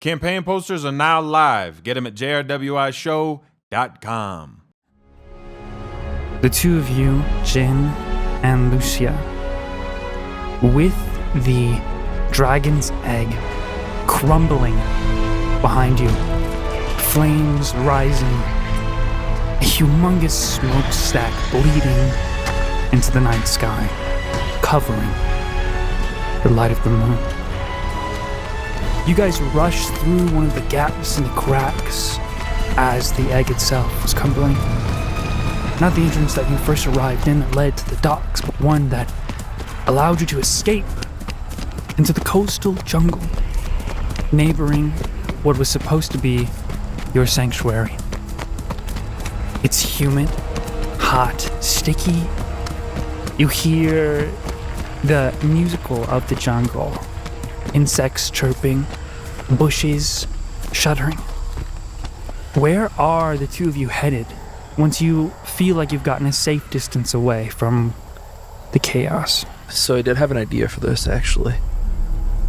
Campaign posters are now live. Get them at jrwishow.com. The two of you, Jin and Lucia, with the dragon's egg crumbling behind you, flames rising, a humongous smokestack bleeding into the night sky, covering the light of the moon. You guys rush through one of the gaps in the cracks as the egg itself was crumbling. Not the entrance that you first arrived in that led to the docks, but one that allowed you to escape into the coastal jungle, neighboring what was supposed to be your sanctuary. It's humid, hot, sticky. You hear the musical of the jungle, insects chirping, bushes shuddering. Where are the two of you headed once you feel like you've gotten a safe distance away from the chaos? So I did have an idea for this, actually.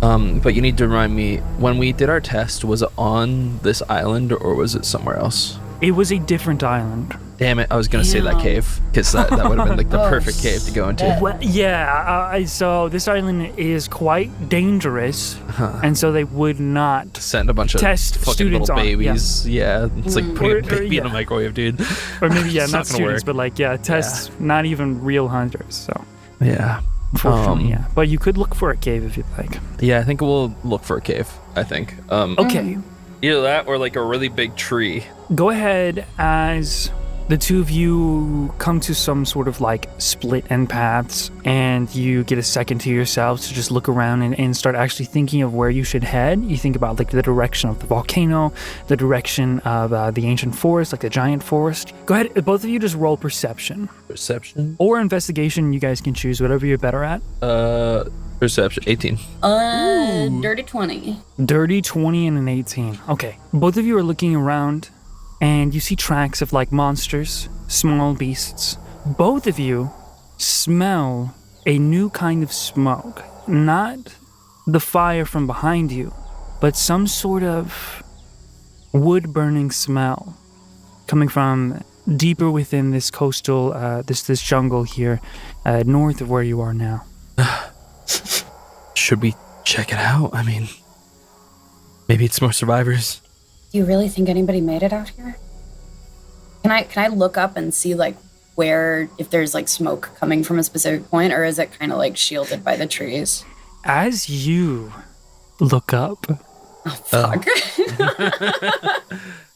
But you need to remind me, when we did our test, was it on this island or was it somewhere else? It was a different island. Damn it, I was going to say that cave, because that would have been like the perfect cave to go into. Well, yeah, so this island is quite dangerous, and so they would not send a bunch of test fucking students little on, babies. Yeah, it's like putting a baby in a microwave, dude. Or maybe, yeah, It's not not gonna students, work. but like, tests, not even real hunters, so. Yeah. Unfortunately, yeah. But you could look for a cave if you'd like. Yeah, I think we'll look for a cave, I think. Okay. Either that or like a really big tree. Go ahead as the two of you come to some sort of like split end paths, and you get a second to yourselves to just look around and start actually thinking of where you should head. You think about like the direction of the volcano, the direction of the ancient forest, like the giant forest. Go ahead, both of you just roll perception. Perception? Or investigation, you guys can choose whatever you're better at. Perception, 18. Dirty 20. Dirty 20 and an 18. Okay. Both of you are looking around, and you see tracks of like monsters, small beasts. Both of you smell a new kind of smoke. Not the fire from behind you, but some sort of wood-burning smell coming from deeper within this coastal, this jungle here, north of where you are now. Should we check it out? I mean, maybe it's more survivors. Do you really think anybody made it out here? Can I look up and see like where, if there's like smoke coming from a specific point, or is it kind of like shielded by the trees? As you look up, Fuck.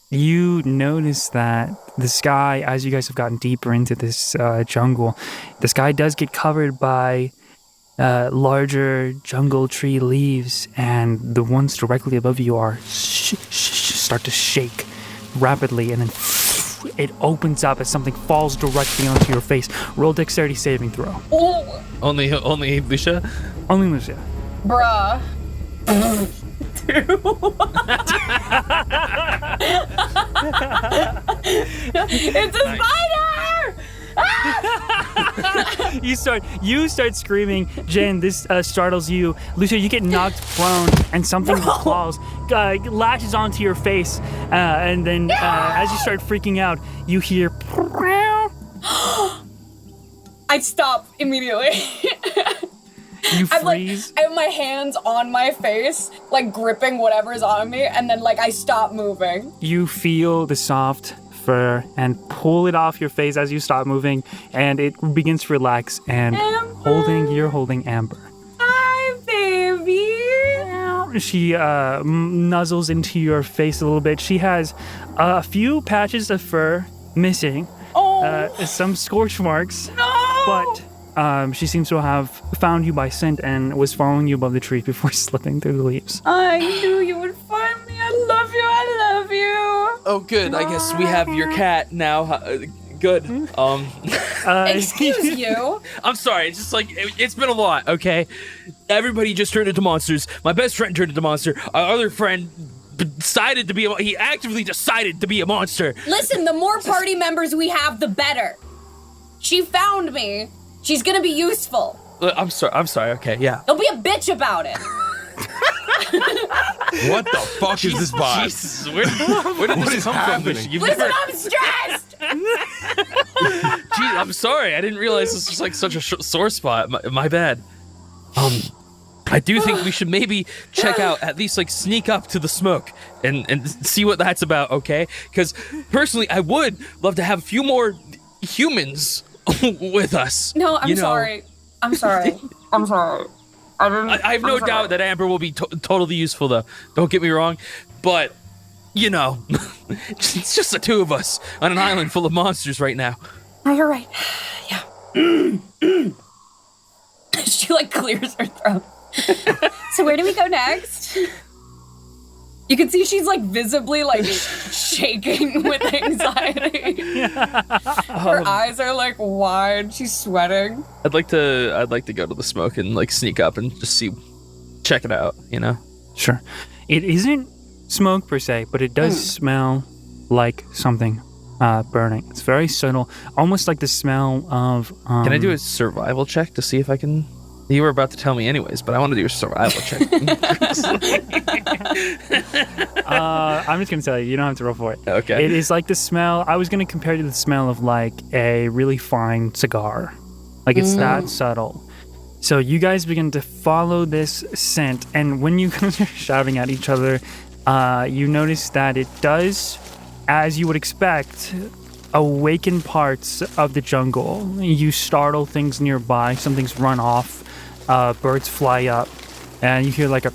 you notice that the sky, as you guys have gotten deeper into this jungle, the sky does get covered by larger jungle tree leaves, and the ones directly above you are start to shake rapidly, and then it opens up as something falls directly onto your face. Roll dexterity saving throw. Oh, Only Lucia? Only Lucia. bruh. It's a spider! You start screaming. Jen, this startles you. Lucia, you get knocked prone, and something with claws latches onto your face, and then as you start freaking out, you hear I stop immediately. you freeze. I have my hands on my face, like gripping whatever's on me, and then like I stop moving. You feel the soft fur and pull it off your face as you stop moving, and it begins to relax, and you're holding Amber. Hi, baby. She nuzzles into your face a little bit. She has a few patches of fur missing, some scorch marks, but she seems to have found you by scent and was following you above the trees before slipping through the leaves. I knew you would find me. I love you. I love you. Oh, good. I guess we have your cat now. Good. Excuse you. I'm sorry. It's just like, it's been a lot, okay? Everybody just turned into monsters. My best friend turned into a monster. Our other friend he actively decided to be a monster. Listen, the more party members we have, the better. She found me. She's gonna be useful. I'm sorry. Okay, yeah. Don't be a bitch about it. What the fuck is this vibe? Jesus, where did this come from? Lucia? You've Listen, never- I'm stressed. Gee, I'm sorry. I didn't realize this was like such a sore spot. My bad. I do think we should maybe check out, at least like sneak up to the smoke and see what that's about, okay? Because personally, I would love to have a few more humans with us. No, I'm sorry. I'm sorry. I'm sorry. I have no doubt that Amber will be totally useful, though. Don't get me wrong. But, it's just the two of us on an island full of monsters right now. No, you're right. Yeah. She like clears her throat. So where do we go next? You can see she's like visibly like shaking with anxiety. Her eyes are like wide. She's sweating. I'd like to go to the smoke and like sneak up and just check it out, Sure. It isn't smoke per se, but it does smell like something burning. It's very subtle, almost like the smell of... Can I do a survival check to see if I can... You were about to tell me anyways, but I want to do a survival check. I'm just going to tell you, you don't have to roll for it. Okay. It is like the smell... I was going to compare it to the smell of like a really fine cigar. Like it's that subtle. So you guys begin to follow this scent, and when you guys are shouting at each other, you notice that it does, as you would expect, awaken parts of the jungle. You startle things nearby, some things run off, birds fly up, and you hear like a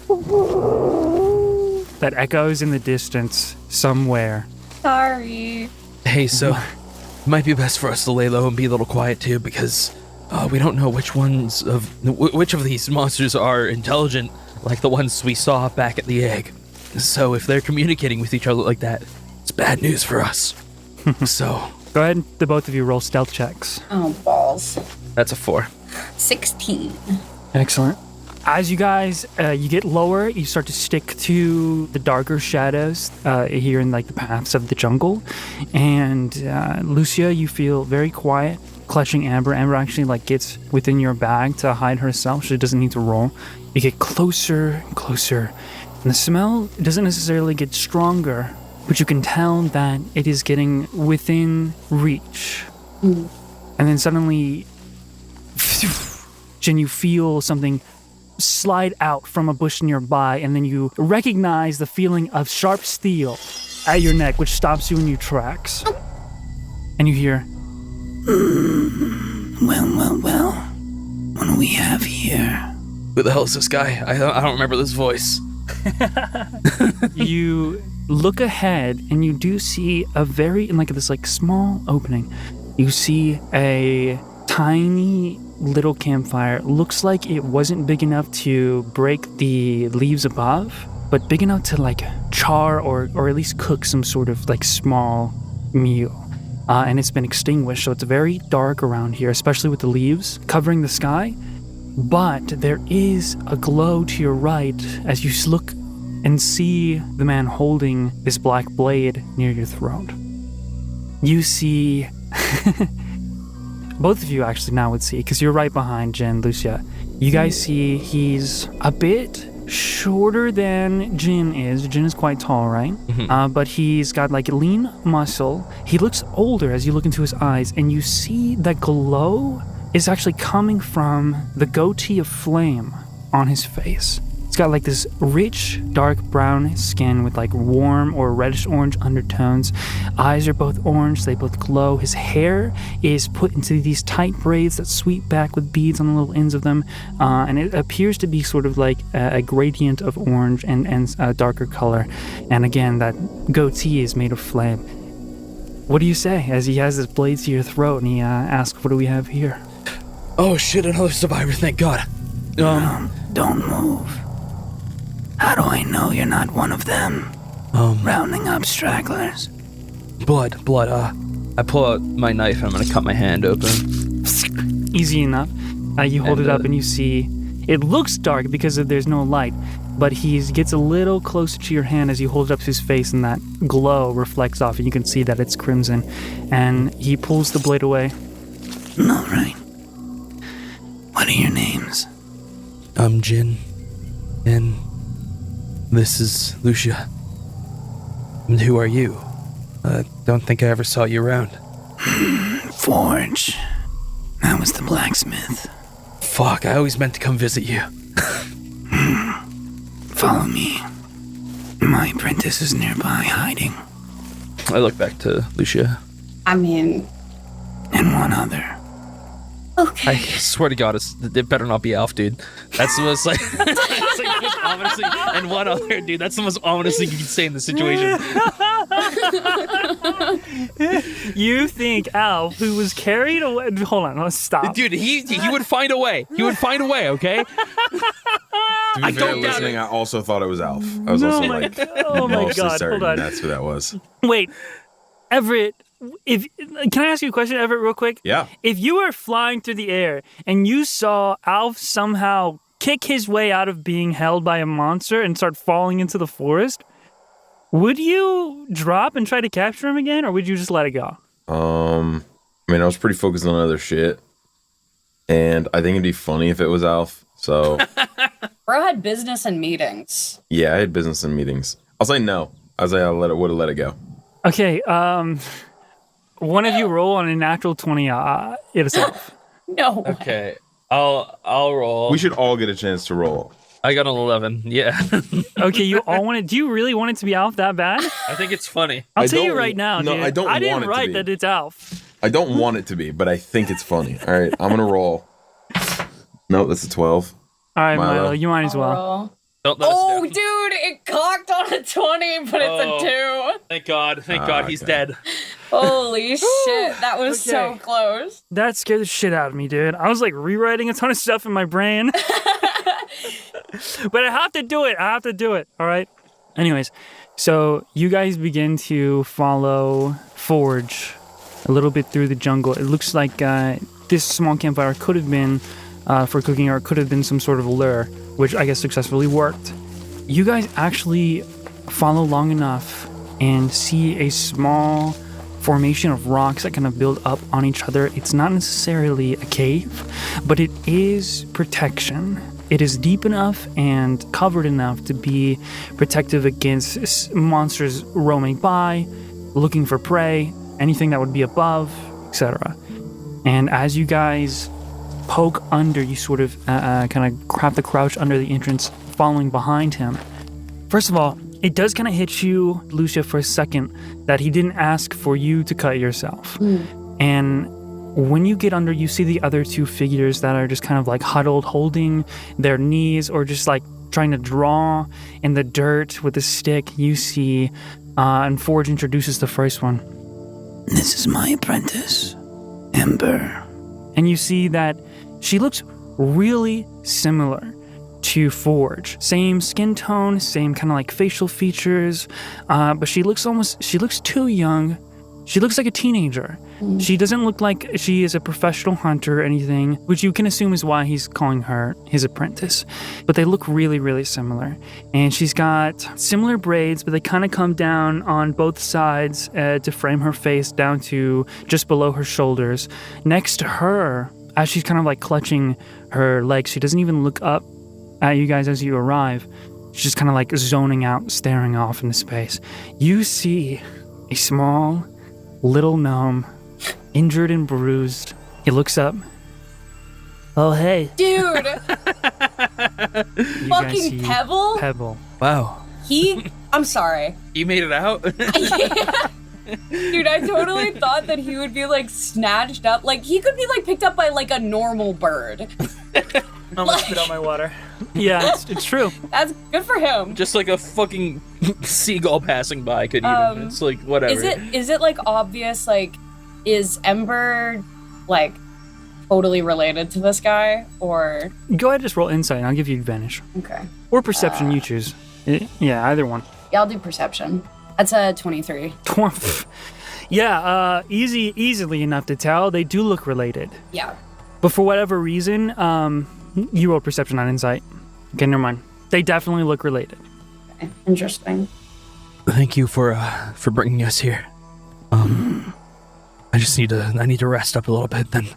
that echoes in the distance somewhere. Sorry. Hey, so it might be best for us to lay low and be a little quiet too, because we don't know which of these monsters are intelligent, like the ones we saw back at the egg. So if they're communicating with each other like that, it's bad news for us. So Go ahead, the both of you roll stealth checks. Oh, balls. that's a 4. 16. Excellent. As you guys, you get lower, you start to stick to the darker shadows here in like the paths of the jungle. And Lucia, you feel very quiet, clutching Amber. Amber actually like gets within your bag to hide herself. She doesn't need to roll. You get closer and closer. And the smell doesn't necessarily get stronger, but you can tell that it is getting within reach. And then suddenly, Jin, you feel something slide out from a bush nearby, and then you recognize the feeling of sharp steel at your neck, which stops you in your tracks. And you hear, well, what do we have here? Who the hell is this guy? I don't remember this voice. You look ahead, and you do see a very, in like this like small opening, you see a tiny little campfire. Looks like it wasn't big enough to break the leaves above, but big enough to like char or at least cook some sort of like small meal. And it's been extinguished, so it's very dark around here, especially with the leaves covering the sky. But there is a glow to your right as you look and see the man holding this black blade near your throat. You see... Both of you actually now would see, because you're right behind Jin, Lucia. You guys see he's a bit shorter than Jin is. Jin is quite tall, right? But he's got like lean muscle. He looks older as you look into his eyes, and you see that glow is actually coming from the goatee of flame on his face. It's got like this rich, dark brown skin with like warm or reddish-orange undertones. Eyes are both orange, they both glow. His hair is put into these tight braids that sweep back with beads on the little ends of them. And it appears to be sort of like a gradient of orange and a darker color. And again, that goatee is made of flame. What do you say as he has his blade to your throat and he asks, what do we have here? Oh shit, another survivor, thank God. Don't move. How do I know you're not one of them? Rounding up stragglers. Blood. I pull out my knife and I'm gonna cut my hand open. Easy enough. You hold it up and you see it looks dark because there's no light, but he gets a little closer to your hand as you hold it up to his face, and that glow reflects off and you can see that it's crimson. And he pulls the blade away. All right. What are your names? I'm Jin. And This is Lucia. And who are you? Don't think I ever saw you around. Forge. That was the blacksmith. Fuck, I always meant to come visit you. Follow me. My apprentice is nearby hiding. I look back to Lucia. I mean, And one other. okay. I swear to God, it better not be Alf, dude. That's the most like, that's like the most ominous thing. And one other, dude. That's the most ominous thing you can say in this situation. You think Alf, who was carried away? Hold on, let's stop. Dude, he would find a way. He would find a way, okay? To be I fair, don't doubt listening, it. I also thought it was Alf. I was also like, oh my mostly God, certain hold on. that's who that was. Wait, Everett, can I ask you a question, Everett, real quick? Yeah. If you were flying through the air and you saw Alf somehow kick his way out of being held by a monster and start falling into the forest, would you drop and try to capture him again, or would you just let it go? I mean, I was pretty focused on other shit, and I think it'd be funny if it was Alf. So, Bro had business and meetings. yeah, I had business and meetings. I'll say no. I'll say I would have let it go. Okay, one of you roll on a natural 20 itself. No. Okay, I'll roll. We should all get a chance to roll. I got an 11. Yeah, Okay, you all want it. Do you really want it to be Alf that bad? I think it's funny. I'll I tell you don't- right now, no, dude. I don't I didn't want it to write be. that it's Alf. I don't want it to be, but I think it's funny. All right, I'm gonna roll. No, that's a 12. All right, Milo. Milo, you might as well. Roll. Don't let us Oh, down. dude, it cocked on a 20, but it's a 2. Thank God. Thank God he's okay. dead. Holy shit, that was so Okay. close. That scared the shit out of me, dude. I was like rewriting a ton of stuff in my brain. But I have to do it. I have to do it. All right. Anyways, so you guys begin to follow Forge a little bit through the jungle. It looks like this small campfire could have been for cooking, or it could have been some sort of lure, which I guess successfully worked. You guys actually follow long enough and see a small formation of rocks that kind of build up on each other. It's not necessarily a cave, but it is protection. It is deep enough and covered enough to be protective against monsters roaming by, looking for prey, anything that would be above, etc. And as you guys poke under, you sort of kind of have to crouch under the entrance, following behind him. First of all, it does kind of hit you, Lucia, for a second that he didn't ask for you to cut yourself. And when you get under, you see the other two figures that are just kind of like huddled, holding their knees, or just like trying to draw in the dirt with a stick. You see, and Forge introduces the first one. This is my apprentice, Ember. And you see that she looks really similar to Forge. Same skin tone, same kind of like facial features, but she looks too young. She looks like a teenager. She doesn't look like she is a professional hunter or anything, which you can assume is why he's calling her his apprentice. But they look really, really similar. And she's got similar braids, but they kind of come down on both sides to frame her face down to just below her shoulders. Next to her, as she's kind of like clutching her legs, she doesn't even look up at you guys as you arrive. She's just kind of like zoning out, staring off into space. You see a small little gnome, injured and bruised. He looks up. Oh, hey. Dude, You guys fucking see Pebble? Pebble. Wow. I'm sorry. You made it out? Dude, I totally thought that he would be like snatched up. Like, he could be like picked up by like a normal bird. Almost spit out my water. Yeah, it's true. That's good for him. Just like a fucking seagull passing by could even. It's like, whatever. Is it like obvious, like, is Ember like totally related to this guy, or Go ahead, just roll insight, and I'll give you advantage. okay. Or perception, you choose. Yeah, either one. Yeah, I'll do perception. That's a 23. Yeah, easily enough to tell. They do look related. Yeah. But for whatever reason, you roll perception on insight. Okay, never mind. They definitely look related. Okay. Interesting. Thank you for bringing us here. I need to rest up a little bit, then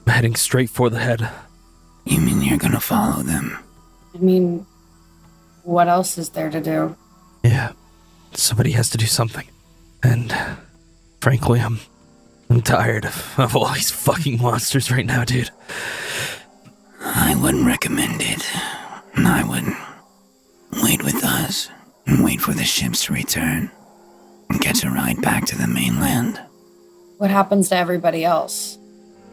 I'm heading straight for the head. You mean you're gonna follow them? I mean, What else is there to do? Yeah, somebody has to do something. And frankly, I'm tired of all these fucking monsters right now, dude. I wouldn't recommend it. I would wait with us and wait for the ships to return and catch a ride back to the mainland. What happens to everybody else?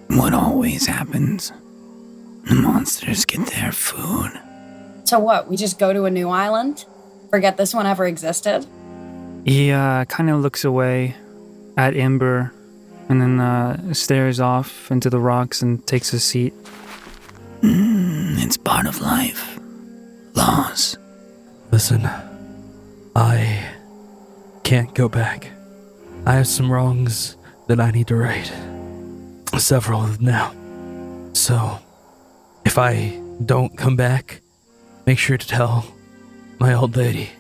What always happens. The monsters get their food. So what, we just go to a new island? Forget this one ever existed? He kind of looks away at Ember and then stares off into the rocks and takes a seat. It's part of life. Laws. Listen, I can't go back. I have some wrongs that I need to right. Several of them now. So, if I don't come back, make sure to tell my old lady.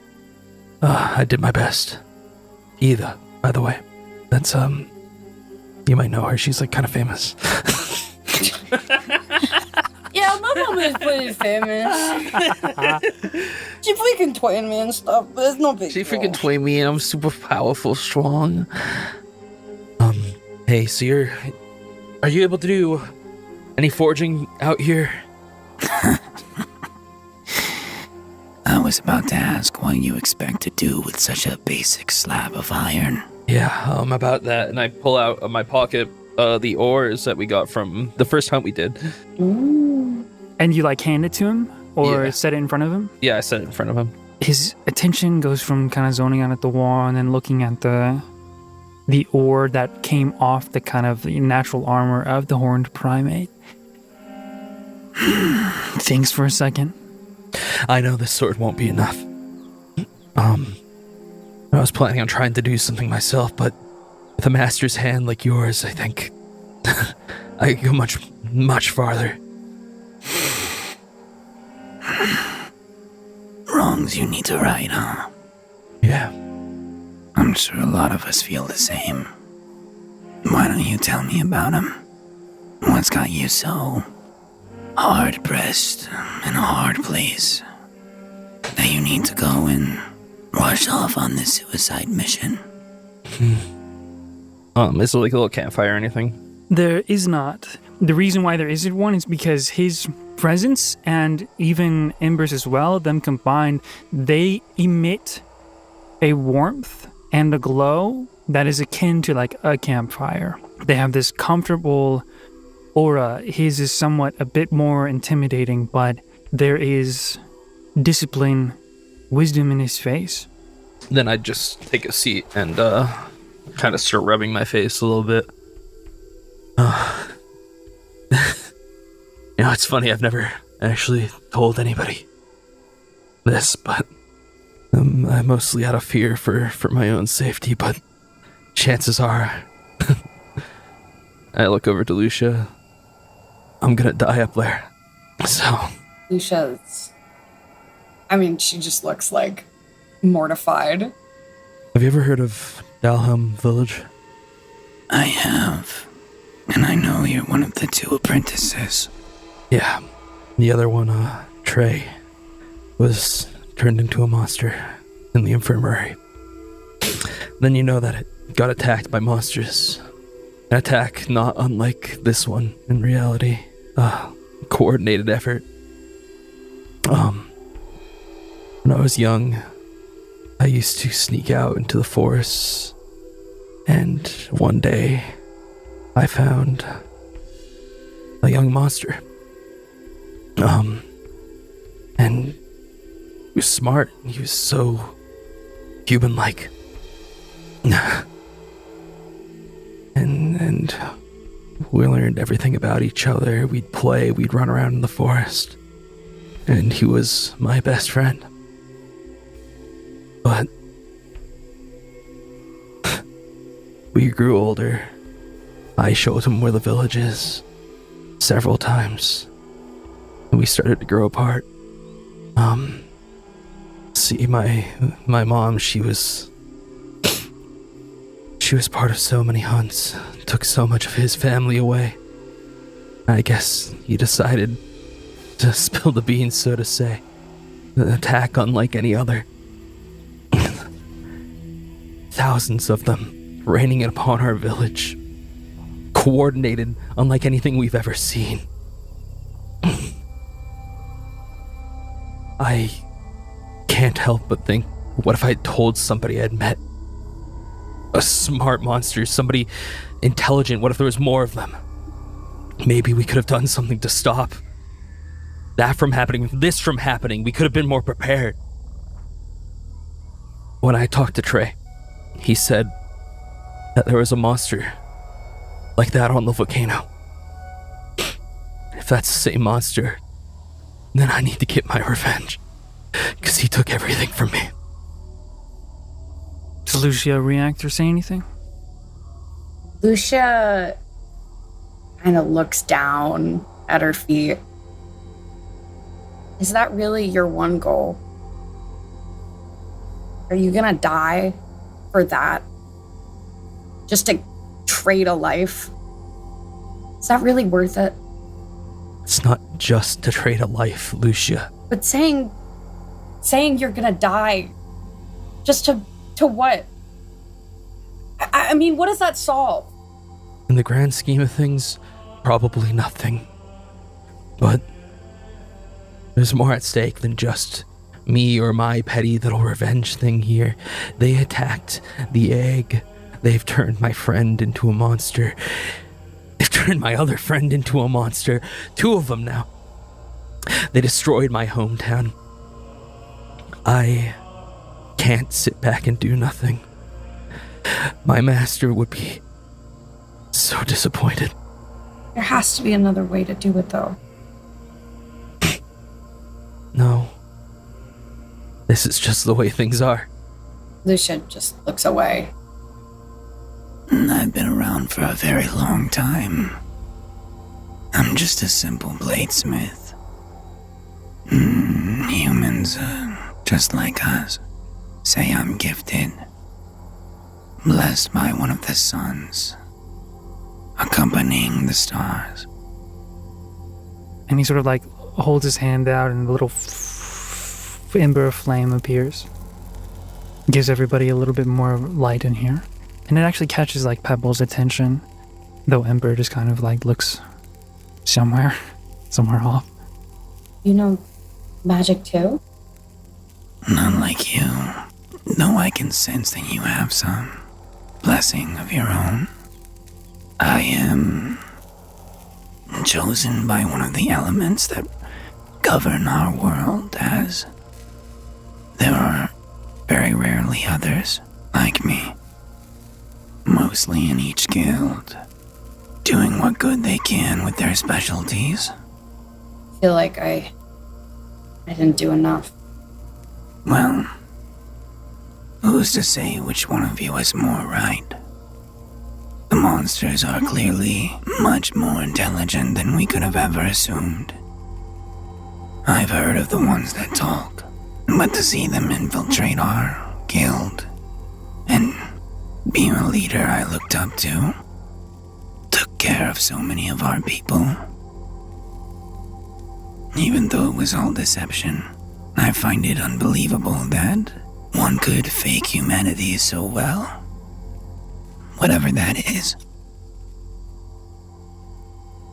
I did my best. Either, by the way. That's, you might know her. She's, like, kind of famous. Yeah, my mom is pretty famous. She freaking twin me and stuff, but it's no big She deal. freaking toyed me and I'm super powerful, strong. Hey, so are you able to do any forging out here? I was about to ask what you expect to do with such a basic slab of iron. Yeah, about that. And I pull out of my pocket the ores that we got from the first hunt we did. And you, like, hand it to him? Or Yeah. set it in front of him? Yeah, I set it in front of him. His attention goes from kind of zoning out at the wall and then looking at the ore that came off the kind of natural armor of the horned primate. Thinks for a second. I know this sword won't be enough. I was planning on trying to do something myself, but with a master's hand like yours, I think I can go much, much farther. Wrongs you need to right, huh? Yeah. I'm sure a lot of us feel the same. Why don't you tell me about him? What's got you so hard-pressed in a hard place that you need to go and rush off on this suicide mission? Is it like a little campfire or anything? There is not. The reason why there isn't one is because his presence and even Embers as well, them combined, they emit a warmth and a glow that is akin to like a campfire. They have this comfortable aura. His is somewhat a bit more intimidating, but there is discipline, wisdom in his face. Then I'd just take a seat and kind of start rubbing my face a little bit. You know, it's funny, I've never actually told anybody this, but I'm mostly out of fear for my own safety, but chances are I look over to Lucia. I'm gonna die up there. So Lucia's... I mean, she just looks, like, mortified. have you ever heard of Dalham Village? I have. And I know you're one of the 2 apprentices. Yeah. The other one, Trey, was turned into a monster in the infirmary. Then you know that it got attacked by monsters. An attack not unlike this one in reality. Coordinated effort. When I was young, I used to sneak out into the forests, and one day I found a young monster. And he was smart. He was so human-like. and we learned everything about each other. We'd play, we'd run around in the forest. And he was my best friend. But we grew older. I showed him where the village is several times. And we started to grow apart. See, my mom, she was part of so many hunts, took so much of his family away. I guess he decided to spill the beans, so to say. An attack unlike any other. Thousands of them raining upon our village. Coordinated unlike anything we've ever seen. I can't help but think, what if I had told somebody I'd met? A smart monster, somebody intelligent. What if there was more of them? Maybe we could have done something to stop that from happening, this from happening. We could have been more prepared. When I talked to Trey, he said that there was a monster like that on the volcano. If that's the same monster, then I need to get my revenge, because he took everything from me. Does Lucia react or say anything? Lucia kind of looks down at her feet. Is that really your one goal? Are you gonna die for that? Just to trade a life? Is that really worth it? It's not just to trade a life, Lucia. But saying you're gonna die just to what? I mean, what does that solve? In the grand scheme of things, probably nothing. But there's more at stake than just me or my petty little revenge thing here. They attacked the egg. They've turned my friend into a monster. They've turned my other friend into a monster. 2 of them now. They destroyed my hometown. I can't sit back and do nothing. My master would be so disappointed. There has to be another way to do it, though. No. This is just the way things are. Lucia just looks away. I've been around for a very long time. I'm just a simple bladesmith. Humans, just like us, say I'm gifted. Blessed by one of the suns, accompanying the stars. And he sort of like holds his hand out and a little ember of flame appears. Gives everybody a little bit more light in here. And it actually catches like Pebble's attention, though Ember just kind of like looks somewhere off. You know magic too? Not like you, though I can sense that you have some blessing of your own. I am chosen by one of the elements that govern our world, as there are very rarely others like me. Mostly in each guild, doing what good they can with their specialties. I feel like I didn't do enough. Well, who's to say which one of you is more right? The monsters are clearly much more intelligent than we could have ever assumed. I've heard of the ones that talk, but to see them infiltrate our guild and be a leader I looked up to, took care of so many of our people. Even though it was all deception, I find it unbelievable that one could fake humanity so well. Whatever that is.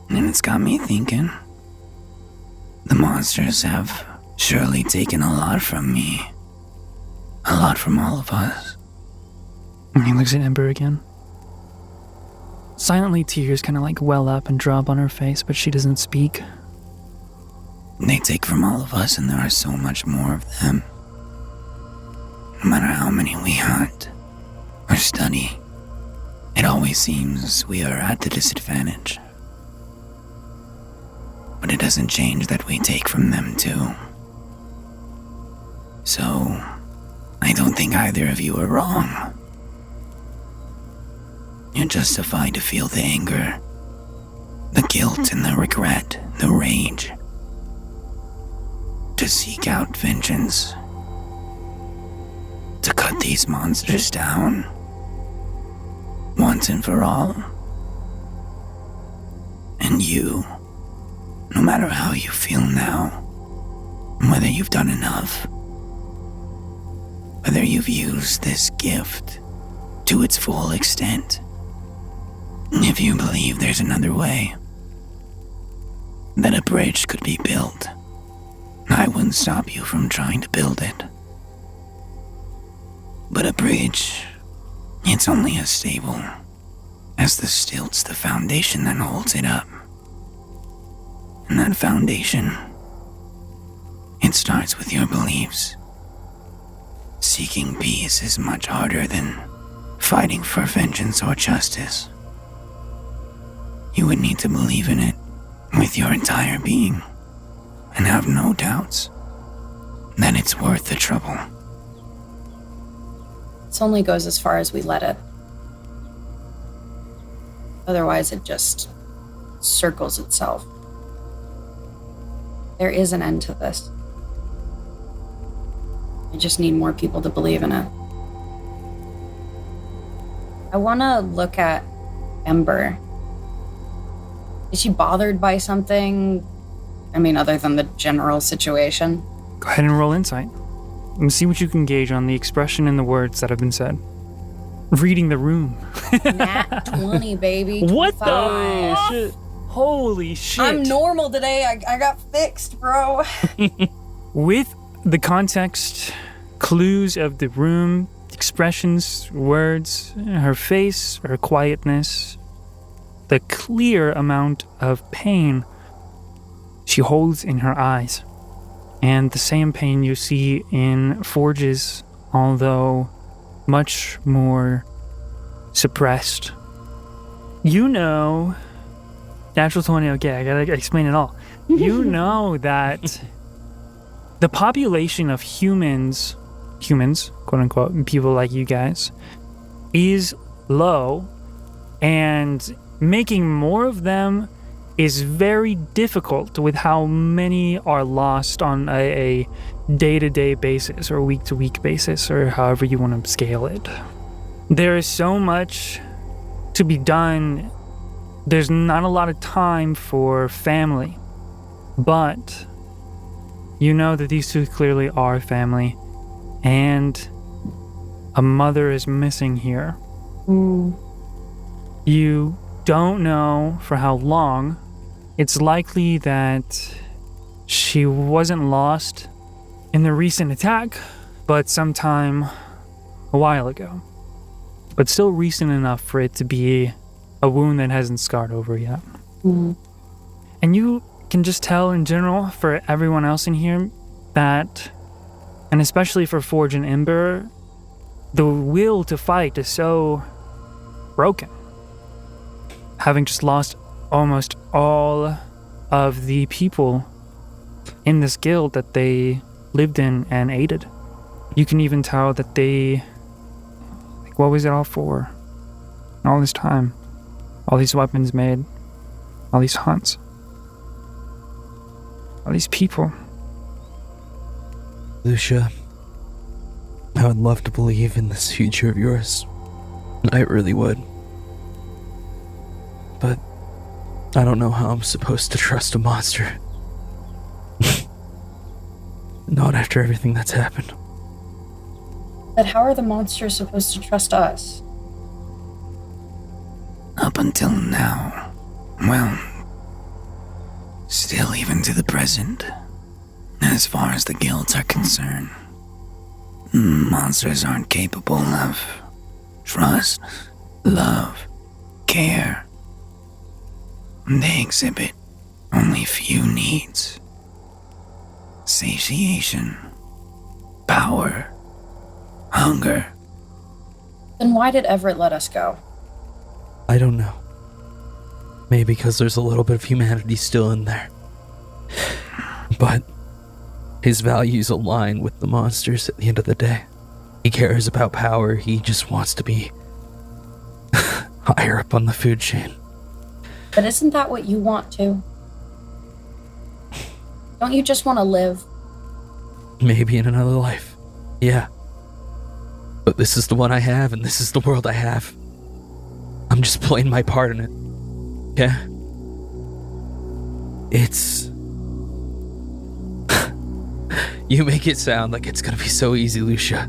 And it's got me thinking. The monsters have surely taken a lot from me. A lot from all of us. And he looks at Ember again. Silently, tears kind of like well up and drop on her face, but she doesn't speak. They take from all of us, and there are so much more of them. No matter how many we hunt or study, it always seems we are at a disadvantage. But it doesn't change that we take from them too. So, I don't think either of you are wrong. You're justified to feel the anger, the guilt and the regret, the rage. To seek out vengeance. To cut these monsters down. Once and for all. And you, no matter how you feel now, whether you've done enough, whether you've used this gift to its full extent. If you believe there's another way, that a bridge could be built, I wouldn't stop you from trying to build it. But a bridge, it's only as stable as the stilt's the foundation that holds it up. And that foundation, it starts with your beliefs. Seeking peace is much harder than fighting for vengeance or justice. You would need to believe in it with your entire being and have no doubts that it's worth the trouble. This only goes as far as we let it. Otherwise, it just circles itself. There is an end to this. I just need more people to believe in it. I want to look at Ember. Is she bothered by something? I mean, other than the general situation? Go ahead and roll insight. And see what you can gauge on the expression and the words that have been said. Reading the room. Nat 20, baby. What the 25. shit? Holy shit. I'm normal today. I got fixed, bro. With the context, clues of the room, expressions, words, her face, her quietness, the clear amount of pain she holds in her eyes, and the same pain you see in Forge's, although much more suppressed. You know, natural 20, okay, I gotta explain it all. You know that the population of humans, quote unquote, people like you guys, is low, and making more of them is very difficult with how many are lost on a day-to-day basis or week-to-week basis, or however you want to scale it. There is so much to be done. There's not a lot of time for family, but you know that these two clearly are family, and a mother is missing here. You don't know for how long. It's likely that she wasn't lost in the recent attack, but sometime a while ago. But still recent enough for it to be a wound that hasn't scarred over yet. And you can just tell in general for everyone else in here that, and especially for Forge and Ember, the will to fight is so broken. Having just lost almost all of the people in this guild that they lived in and aided. You can even tell that they, like, what was it all for? All this time, all these weapons made, all these hunts, all these people. Lucia, I would love to believe in this future of yours. I really would. But I don't know how I'm supposed to trust a monster. Not after everything that's happened. But how are the monsters supposed to trust us? Up until now, well, still even to the present, as far as the guilds are concerned, monsters aren't capable of trust, love, care. They exhibit only few needs: satiation, power, hunger. Then why did Everett let us go? I don't know. Maybe because there's a little bit of humanity still in there. But his values align with the monsters at the end of the day. He cares about power. He just wants to be higher up on the food chain. But isn't that what you want to? Don't you just want to live? Maybe in another life. Yeah. But this is the one I have, and this is the world I have. I'm just playing my part in it. Yeah? It's You make it sound like it's gonna be so easy, Lucia.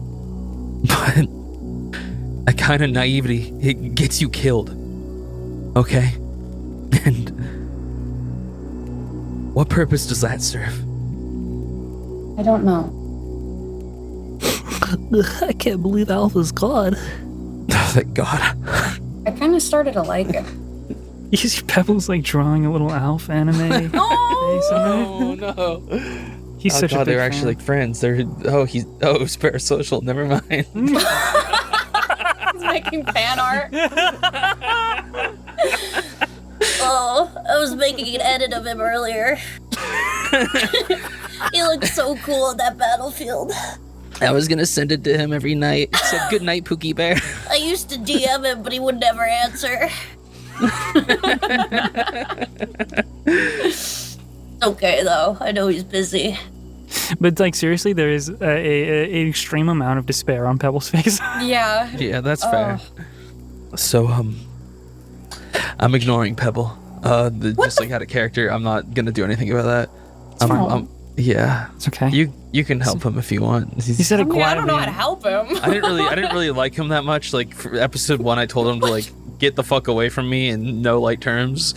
But that kind of naivety, it gets you killed. Okay? And what purpose does that serve? I don't know. I can't believe Alpha's gone. Oh, thank God. I kind of started to like it. You see Pebbles like drawing a little Alf anime. face on it. Oh, no. He's such a God, big they're fan. actually like friends. It's parasocial. Never mind. He's making fan art. Oh, I was making an edit of him earlier. He looked so cool on that battlefield. I was gonna send it to him every night. It said, "Good night, Pookie Bear." I used to DM him, but he would never answer. Okay, though. I know he's busy. But like seriously, there is an extreme amount of despair on Pebble's face. Yeah. Yeah, that's fair. So, I'm ignoring Pebble. Just like out of character, I'm not gonna do anything about that. Yeah, It's okay. you can help him if you want. He said it I mean, I don't quietly. know how to help him. I didn't really like him that much. Like for episode 1, I told him to like get the fuck away from me in no light terms.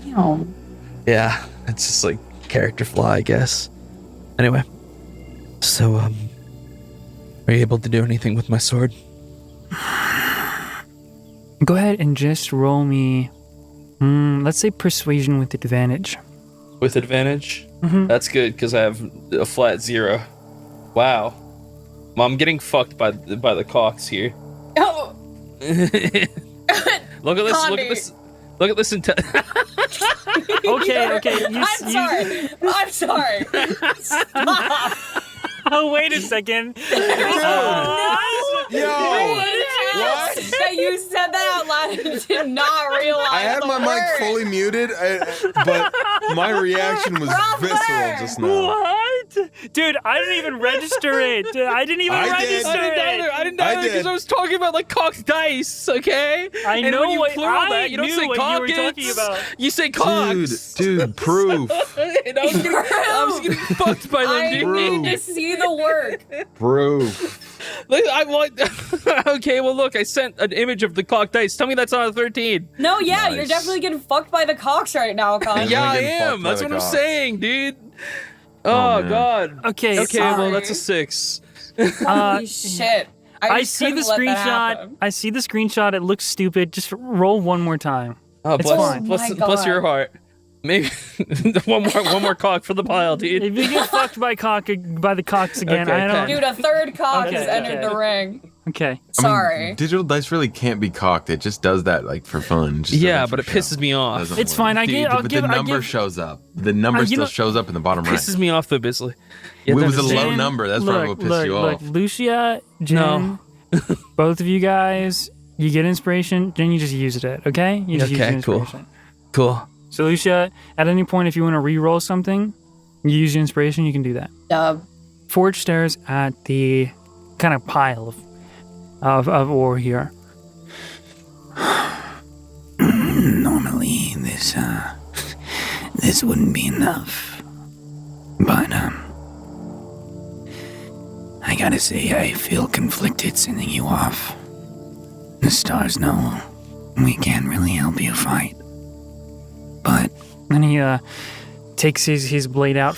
No. Yeah, it's just like character flaw, I guess. Anyway, so are you able to do anything with my sword? Go ahead and just roll me. Let's say persuasion with advantage. With advantage? Mhm. That's good, because I have a flat 0. Wow. I'm getting fucked by the cocks here. Oh, Look at this, look Condi. at this. Look at this. Okay. I'm sorry. Stop. Oh, wait a second. Yo, What? That you said that out loud and did not realize. I had the my mic word. fully muted, but my reaction was visceral just now. What? Dude, I didn't even register it. I didn't even I did. register it. I didn't I either, because did. I was talking about like cocked dice, okay? I And know when you what- plural I that, you don't knew say what you were cockets, talking about. You say cocks. Dude, proof. And I was getting fucked by them, I dude. need to see the work. Proof. Like, I want. Okay, well, look, I sent an image of the cocked dice. Tell me that's not a 13. No, yeah, Nice. you're definitely getting fucked by the cocks right now, Con. Yeah, I getting fucked am. by That's the what I'm cocks. saying, dude. Oh, man. God. Okay, Okay, well, sorry. that's a 6. Holy shit. I just see the couldn't let that screenshot. happen. I see the screenshot. It looks stupid. Just roll one more time. Oh, It's bless, fine. bless, Oh my bless your God. heart. Maybe one more cock for the pile, dude. If you get fucked by the cocks again, Okay, I don't. Dude, a third cock Okay, has entered okay. the ring. Okay. Sorry. Digital dice really can't be cocked. It just does that like for fun. It just does Yeah, it but for it pisses show. me off. Doesn't It's work. fine. I'll but give. the number shows up. The number still shows up in the bottom right. Pisses me off though, Bisley. It was a that's- low Jen, number. That's look, probably what pissed look, you look, off. Lucia, Jen, both of you guys, you get inspiration, then you just use it. Okay? You just use Okay, your cool. inspiration. Cool. So Lucia, at any point, if you want to re-roll something, you use your inspiration, you can do that. Dub. Forge stares at the kind of pile of ore here. Normally, this wouldn't be enough. But, I gotta say, I feel conflicted sending you off. The stars know we can't really help you fight. But, And he takes his blade out.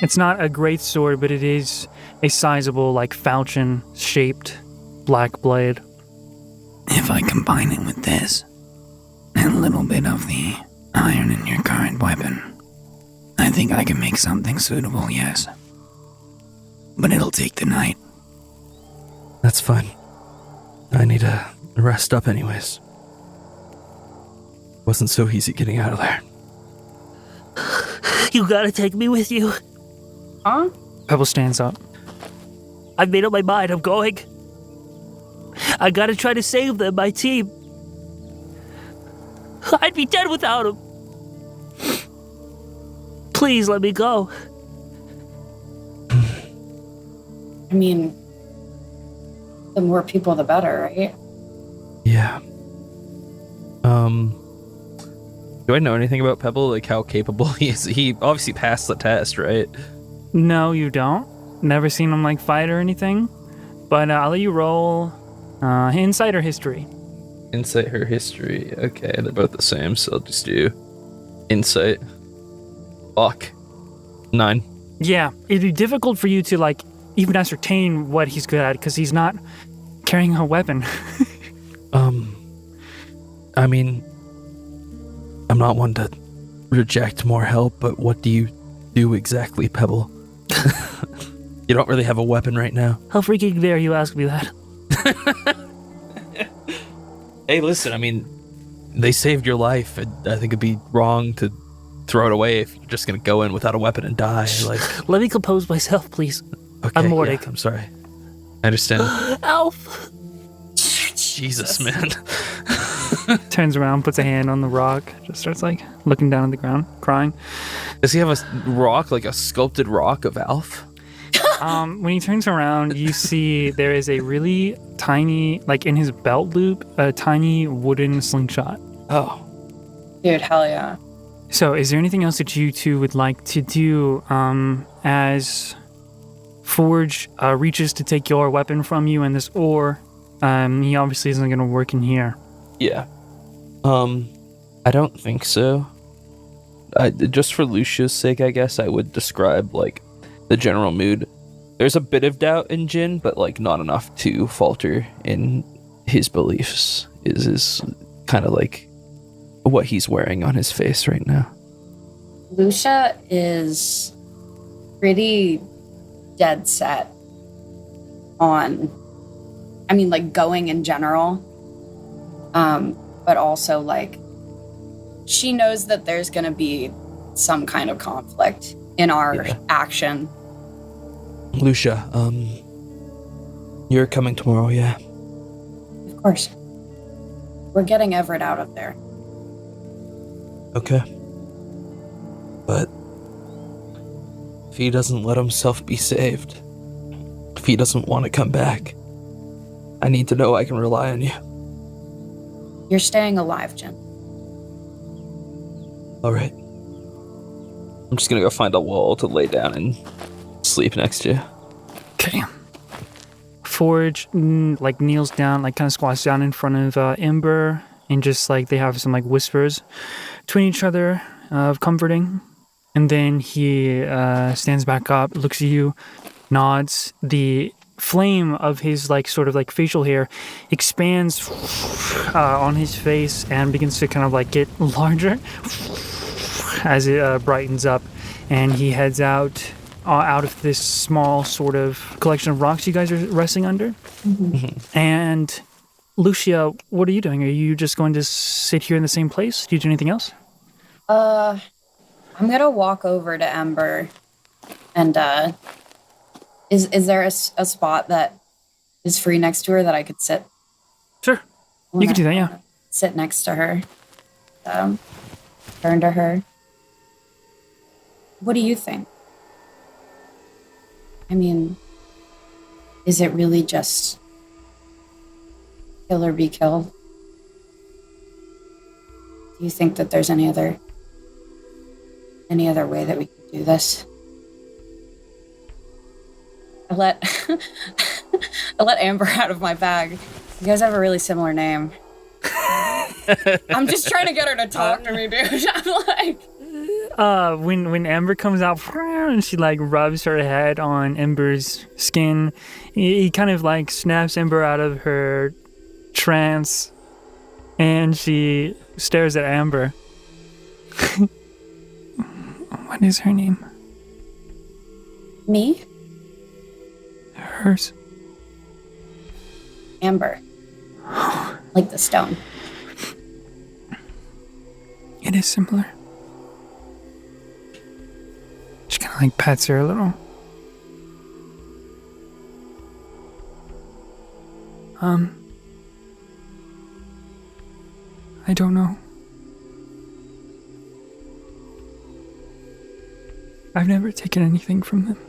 It's not a great sword, but it is a sizable, like, falchion-shaped black blade. if I combine it with this, and a little bit of the iron in your current weapon, I think I can make something suitable, yes. But it'll take the night. That's fine. I need to rest up anyways. Wasn't so easy getting out of there. You gotta take me with you. Huh? Pebble stands up. I've made up my mind, I'm going. I gotta try to save them, my team. I'd be dead without them. Please let me go. I mean, the more people, the better, right? Yeah. Do I know anything about Pebble? Like how capable he is? He obviously passed the test, right? No, you don't. Never seen him like fight or anything. But I'll let you roll insider history. Insight her history. Okay, they're both the same, so I'll just do insight. Fuck. 9. Yeah, it'd be difficult for you to like even ascertain what he's good at because he's not carrying a weapon. I mean, I'm not one to reject more help, but what do you do exactly, Pebble? You don't really have a weapon right now. How freaking dare you ask me that? Hey, listen, I mean, They saved your life, and I think it'd be wrong to throw it away if you're just gonna go in without a weapon and die. Like, Let me compose myself, please. okay, I'm Mordic. yeah, I'm sorry. I understand. Alf! Jesus, man. Turns around, puts a hand on the rock, just starts like looking down at the ground, crying. does he have a rock, like a sculpted rock of Alf? When he turns around, you see there is a really tiny, like in his belt loop, a tiny wooden slingshot. Oh. Dude, hell yeah. So, is there anything else that you two would like to do as Forge reaches to take your weapon from you and this ore? He obviously isn't going to work in here. Yeah. I don't think so. Just for Lucia's sake, I guess I would describe, like, the general mood. There's a bit of doubt in Jin, but, like, not enough to falter in his beliefs. Is kind of like what he's wearing on his face right now. Lucia is pretty dead set on, I mean, like, going in general. But also, like, she knows that there's going to be some kind of conflict in our action. Lucia, you're coming tomorrow, yeah? Of course. We're getting Everett out of there. Okay. But if he doesn't let himself be saved, if he doesn't want to come back, I need to know I can rely on you. You're staying alive, Jin. All right. I'm just gonna go find a wall to lay down and sleep next to. Okay. Forge like kneels down, like kind of squats down in front of Ember, and just like they have some like whispers between each other of comforting. And then he stands back up, looks at you, nods. The flame of his like sort of like facial hair expands on his face and begins to kind of like get larger as it brightens up, and he heads out of this small sort of collection of rocks you guys are resting under. Mm-hmm. And Lucia, what are you doing? Are you just going to sit here in the same place? Do you do anything else? I'm gonna walk over to Ember and is there a spot that is free next to her that I could sit? Sure. You could do that, yeah. Sit next to her. Turn to her. What do you think? I mean, is it really just kill or be killed? Do you think that there's any other way that we could do this? I let Amber out of my bag. You guys have a really similar name. I'm just trying to get her to talk to me, dude. I'm like, when Amber comes out and she like rubs her head on Ember's skin, he kind of like snaps Ember out of her trance, and she stares at Amber. What is her name? me? Hers. Amber. Like the stone. It is similar. She kind of like pats her a little. I don't know. I've never taken anything from them.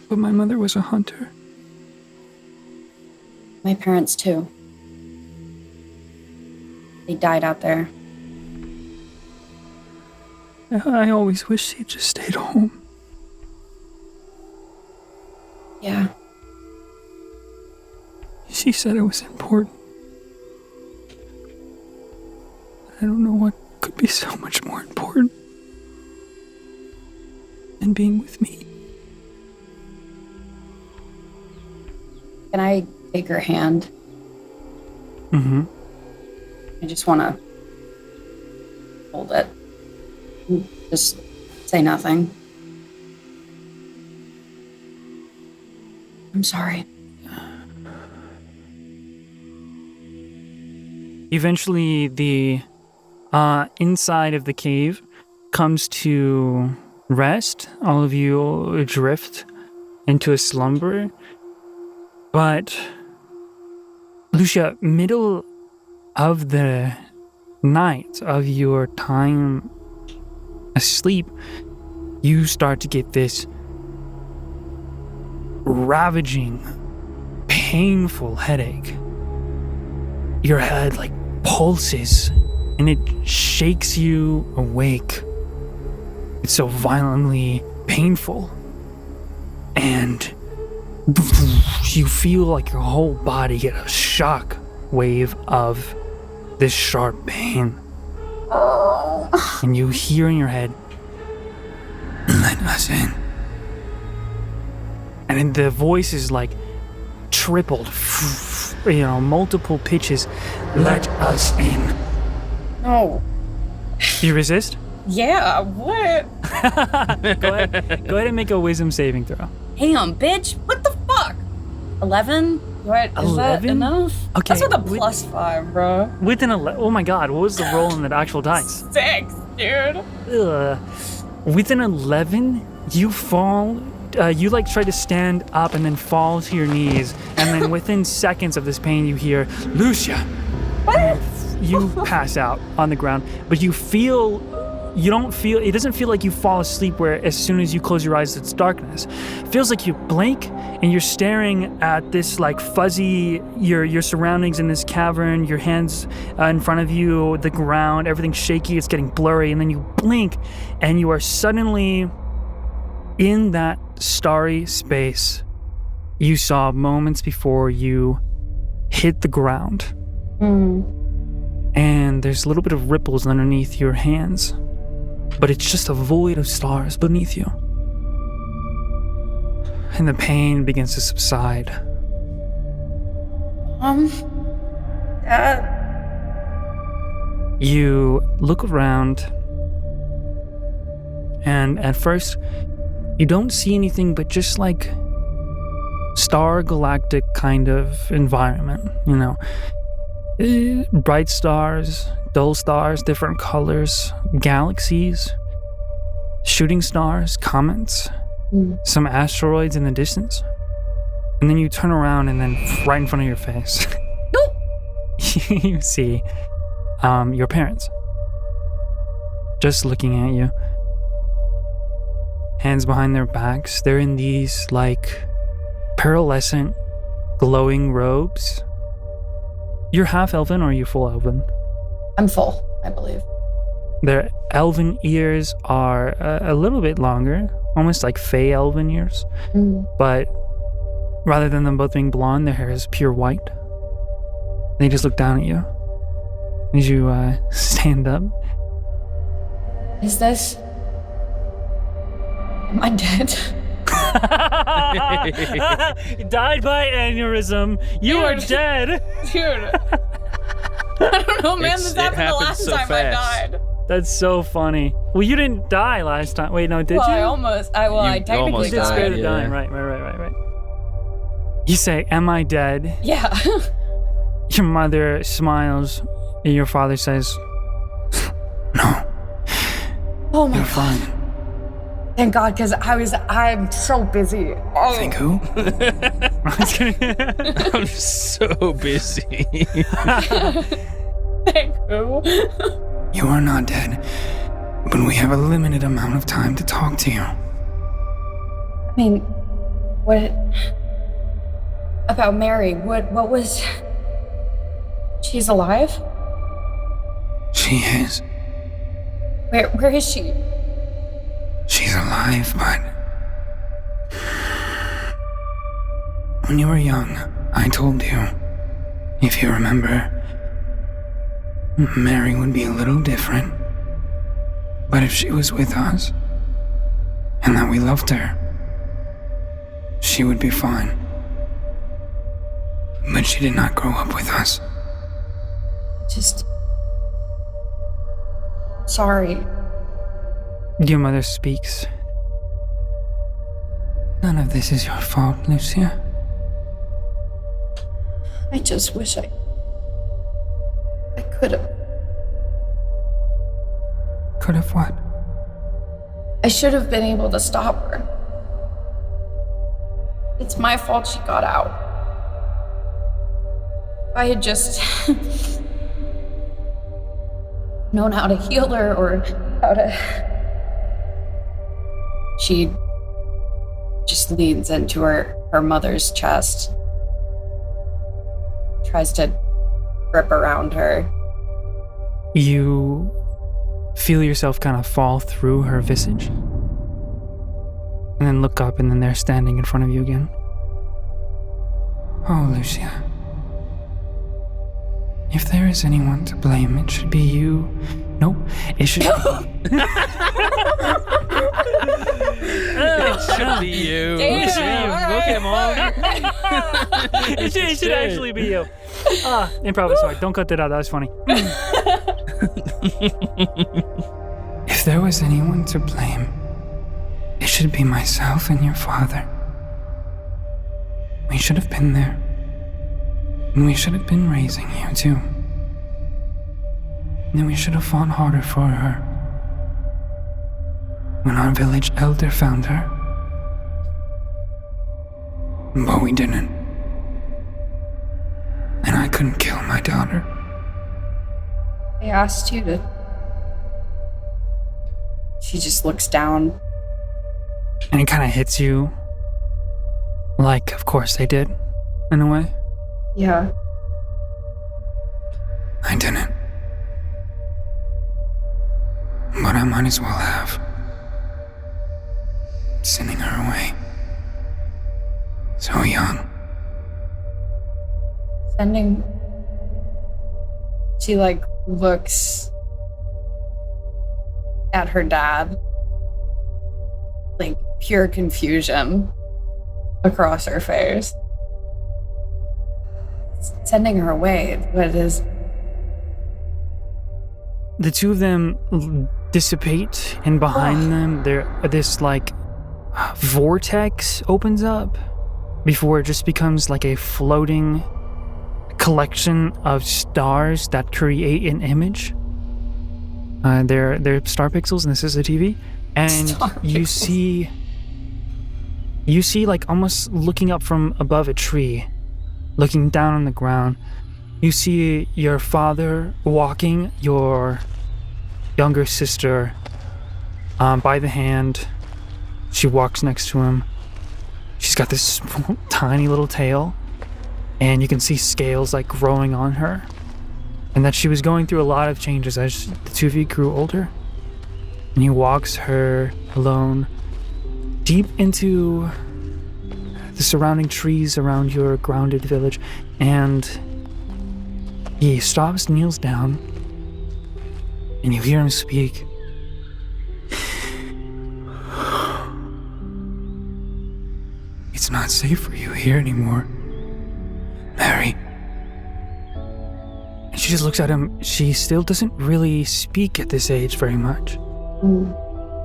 But my mother was a hunter. My parents too. they died out there. I always wish he'd just stayed home. Yeah. She said it was important. I don't know what could be so much more important than being with me. Can I take her hand? Mm-hmm. I just want to hold it. Just say nothing. I'm sorry. Eventually, the inside of the cave comes to rest. All of you drift into a slumber. But, Lucia, middle of the night of your time asleep, you start to get this ravaging, painful headache. Your head pulses and it shakes you awake. It's so violently painful. And you feel like your whole body get a shock wave of this sharp pain. And you hear in your head, Let us in. and then the voice is tripled, multiple pitches. Let us in. No. You resist? Yeah, what? Go ahead and make a wisdom saving throw. Damn, bitch. What the fuck? 11? What? Is that 11? enough? Okay, That's with a +5, bro. With an 11, oh my god, what was the roll on the actual dice? 6, dude. Ugh. With an 11, you fall. You try to stand up and then fall to your knees, and then within seconds of this pain, you hear Lucia. What? You pass out on the ground, but you don't feel. It doesn't feel like you fall asleep. Where as soon as you close your eyes, it's darkness. It feels like you blink and you're staring at this fuzzy your surroundings in this cavern. Your hands in front of you, the ground, everything's shaky. It's getting blurry, and then you blink, and you are suddenly in that starry space you saw moments before you hit the ground. And there's a little bit of ripples underneath your hands, but it's just a void of stars beneath you. And the pain begins to subside. Dad. You look around, and at first, you don't see anything but just star galactic kind of environment, bright stars, dull stars, different colors, galaxies, shooting stars, comets, some asteroids in the distance. And then you turn around, and then right in front of your face, you see your parents just looking at you. Hands behind their backs. They're in these pearlescent, glowing robes. You're half elven, or are you full elven? I'm full, I believe. Their elven ears are a little bit longer, almost like fey elven ears. But rather than them both being blonde, their hair is pure white. They just look down at you as you stand up. Is this... Am I dead? Died by aneurysm. You are dead. Dude. I don't know, man. This happened the last so time fast. I died. That's so funny. Well, you didn't die last time. Wait, no, did Well, you? I almost... I technically almost You did spare died. the Yeah. dying. Right. You say, "Am I dead?" Yeah. Your mother smiles, and your father says, No, Oh my you're god. fine. Thank God, because I'm so busy. Oh. Think who? I'm so busy. Thank you. You are not dead, but we have a limited amount of time to talk to you. I mean, what... About Mary, what was... She's alive? She is. Where is she? She's alive, but... When you were young, I told you, if you remember, Mary would be a little different. But if she was with us, and that we loved her, she would be fine. But she did not grow up with us. Just... Sorry. Your mother speaks. None of this is your fault, Lucia. I just wish I could have. Could have what? I should have been able to stop her. It's my fault she got out. If I had just known how to heal her or how to... She just leans into her mother's chest, tries to grip around her. You feel yourself kind of fall through her visage, and then look up, and then they're standing in front of you again. Oh, Lucia. If there is anyone to blame, it should be you. No, it should. It should be you. Damn. Okay, Mom. it should actually be you. Improvisatory. Don't cut that out. That was funny. If there was anyone to blame, it should be myself and your father. We should have been there. And we should have been raising you, too. And we should have fought harder for her. When our village elder found her. But we didn't. And I couldn't kill my daughter. I asked you to... She just looks down. And it kind of hits you. Like, of course they did, in a way. Yeah. I didn't. But I might as well have. Sending her away. So young. Sending... She, looks at her dad. Pure confusion across her face. Sending her away, what is... The two of them dissipate, and behind them, this vortex opens up before it just becomes like a floating collection of stars that create an image. They're star pixels, and this is a TV. And you see almost looking up from above a tree, looking down on the ground. You see your father walking your younger sister by the hand. She walks next to him. She's got this tiny little tail, and you can see scales growing on her. And that she was going through a lot of changes as the two of you grew older. And he walks her alone deep into the surrounding trees around your grounded village, and he stops, kneels down, and you hear him speak. It's not safe for you here anymore, Mary. And she just looks at him. She still doesn't really speak at this age very much.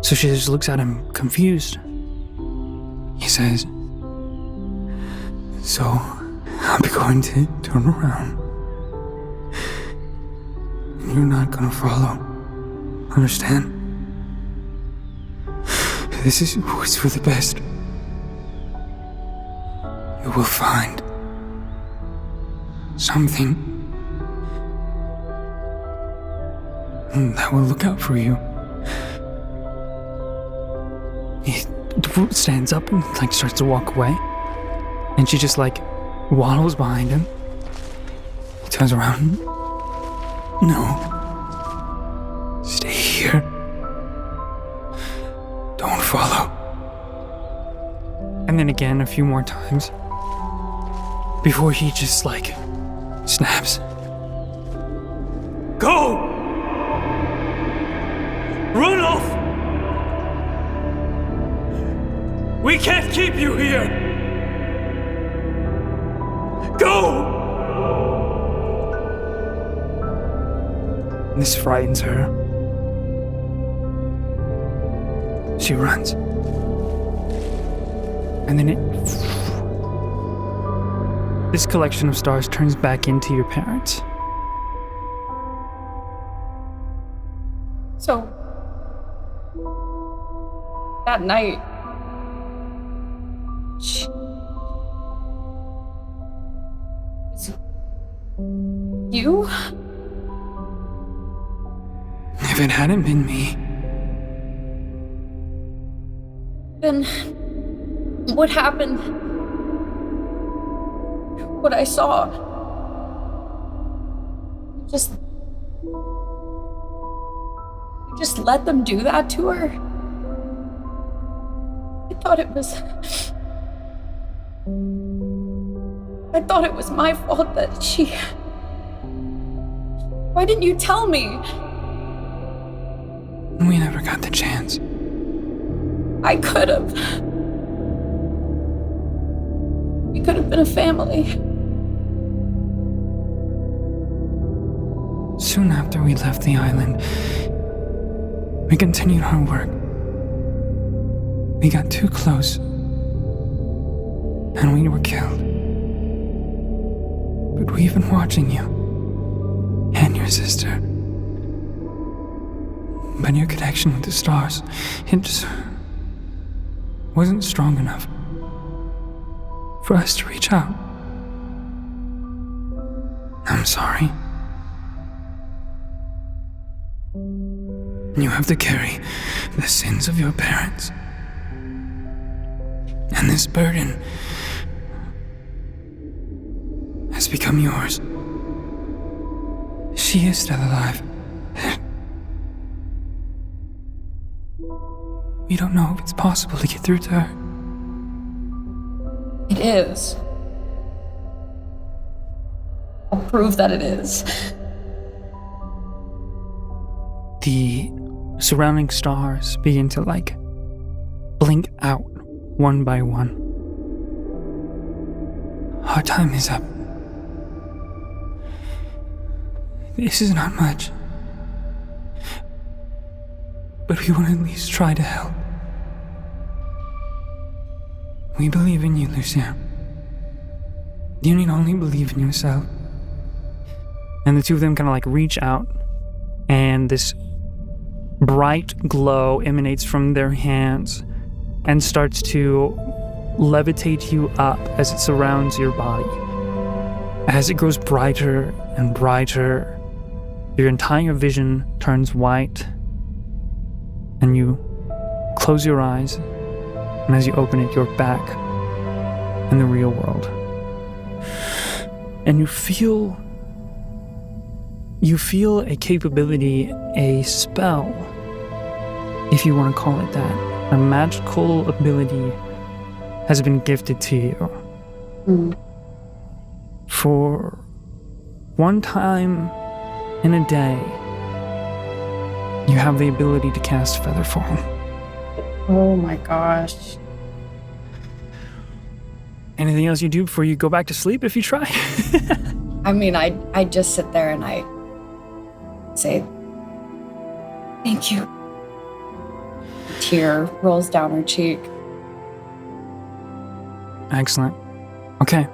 So she just looks at him confused. He says, so I'm going to turn around. And you're not gonna follow. Understand? This is what's for the best. You will find something that will look out for you. He stands up and starts to walk away, and she just waddles behind him. He turns around. No. And then again a few more times. Before he just, like, snaps. Go! Run off! We can't keep you here! Go! This frightens her. She runs. And then this collection of stars turns back into your parents. So, that night, you? If it hadn't been me, Then what happened? What I saw? You just let them do that to her? I thought it was my fault that she... Why didn't you tell me? we never got the chance. I could have. We could have been a family. Soon after we left the island, we continued our work. We got too close, and we were killed. But we've been watching you, and your sister. But your connection with the stars, it just wasn't strong enough for us to reach out. I'm sorry. You have to carry the sins of your parents. And this burden has become yours. She is still alive. We don't know if it's possible to get through to her. It is. I'll prove that it is. The surrounding stars begin to, like, blink out one by one. Our time is up. This is not much. But we will at least try to help. We believe in you, Lucia. You need only believe in yourself. And the two of them kind of like reach out, and this bright glow emanates from their hands and starts to levitate you up as it surrounds your body. As it grows brighter and brighter, your entire vision turns white, and you close your eyes, and as you open it, you're back in the real world. And you feel a capability, a spell, if you want to call it that. A magical ability has been gifted to you. For one time in a day, you have the ability to cast Featherfall. Oh my gosh. Anything else you do before you go back to sleep if you try? I mean, I just sit there and I say, thank you. A tear rolls down her cheek. Excellent. Okay.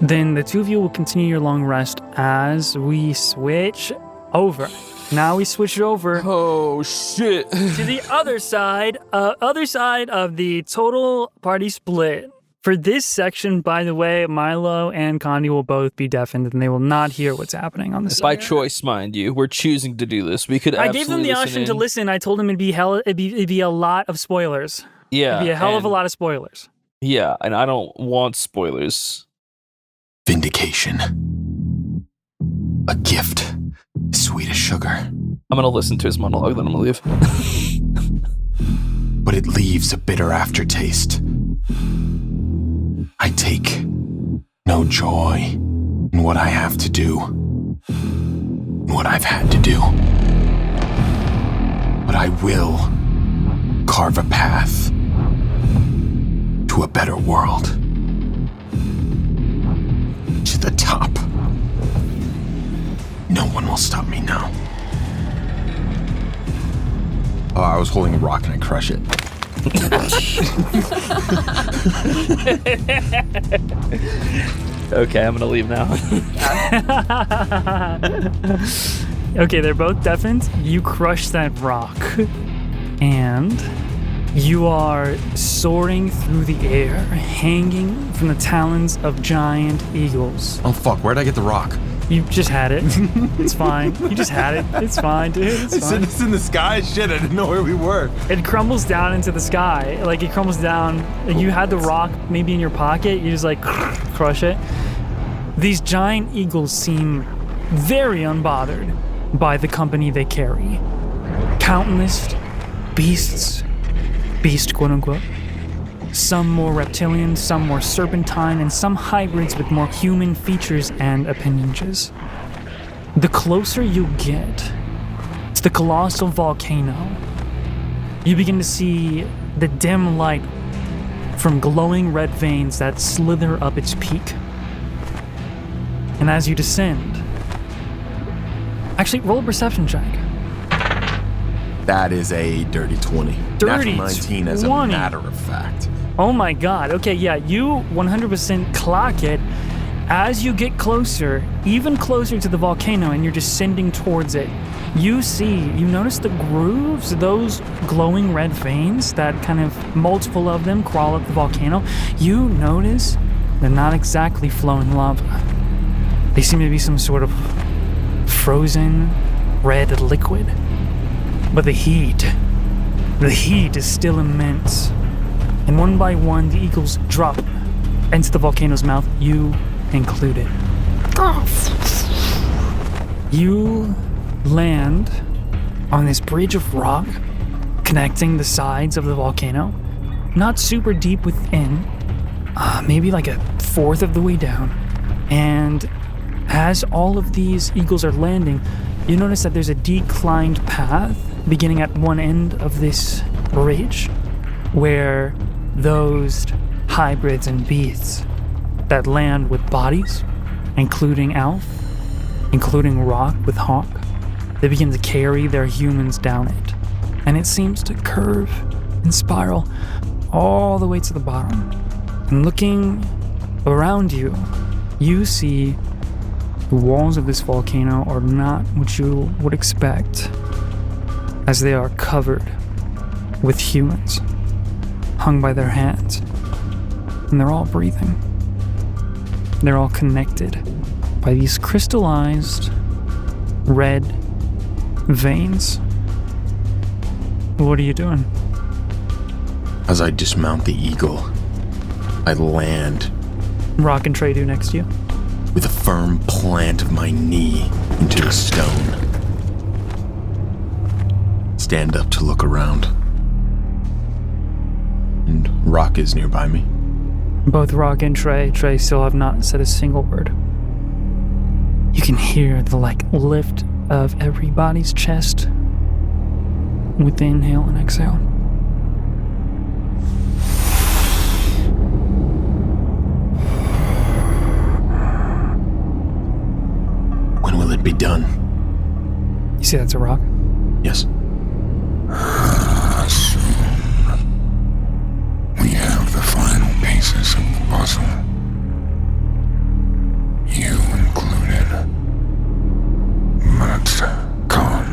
Then the two of you will continue your long rest as we switch over. Now we switch over Oh shit. to the other side of the total party split. For this section, by the way, Milo and Condi will both be deafened, and they will not hear what's happening on this By side. choice, mind you. We're choosing to do this. We could I absolutely gave them the option to listen. I told them it'd be a lot of spoilers. Yeah. It'd be a hell of a and- lot of spoilers. Yeah, and I don't want spoilers. Vindication. A gift. Sweet as sugar. I'm gonna listen to his monologue, then I'm gonna leave. But it leaves a bitter aftertaste. I take no joy in what I have to do, what I've had to do. But I will carve a path to a better world. To the top. No one will stop me now. Oh, I was holding a rock and I crush it. Okay, I'm gonna leave now. Okay, they're both deafened. You crush that rock, and you are soaring through the air, hanging from the talons of giant eagles. Oh fuck, where'd I get the rock? You just had it. It's fine. You just had it. It's fine, dude. It's fine. It's in the sky. Shit, I didn't know where we were. It crumbles down into the sky. Like, it crumbles down. Like, you had the rock maybe in your pocket. You just, like, crush it. These giant eagles seem very unbothered by the company they carry. Countless beast, quote-unquote. Some more reptilian, some more serpentine, and some hybrids with more human features and appendages. The closer you get to the colossal volcano, you begin to see the dim light from glowing red veins that slither up its peak. And as you descend, actually, roll a perception check. That is a dirty 20. Dirty Natural 19 as a 20. matter of fact. Oh my god. Okay, yeah, you 100% clock it as you get closer, even closer to the volcano, and you're descending towards it. You notice the grooves, those glowing red veins that kind of multiple of them crawl up the volcano. You notice they're not exactly flowing lava. They seem to be some sort of frozen red liquid. But the heat is still immense. And one by one, the eagles drop into the volcano's mouth, you included. You land on this bridge of rock connecting the sides of the volcano, not super deep within, maybe like a fourth of the way down. And as all of these eagles are landing, you notice that there's a declined path beginning at one end of this bridge where those hybrids and beasts that land with bodies, including Alf, including Rock with Hawk, they begin to carry their humans down it. And it seems to curve and spiral all the way to the bottom. And looking around you, you see the walls of this volcano are not what you would expect, as they are covered with humans, hung by their hands. And they're all breathing. They're all connected by these crystallized red veins. What are you doing? As I dismount the eagle, I land Rock and Trey do next to you. with a firm plant of my knee into the stone. Stand up to look around. And Rock is nearby me. Both Rock and Trey still have not said a single word. You can hear the lift of everybody's chest with the inhale and exhale. When will it be done? You see that's a rock? Yes. We have the final pieces of the puzzle. You included. But come.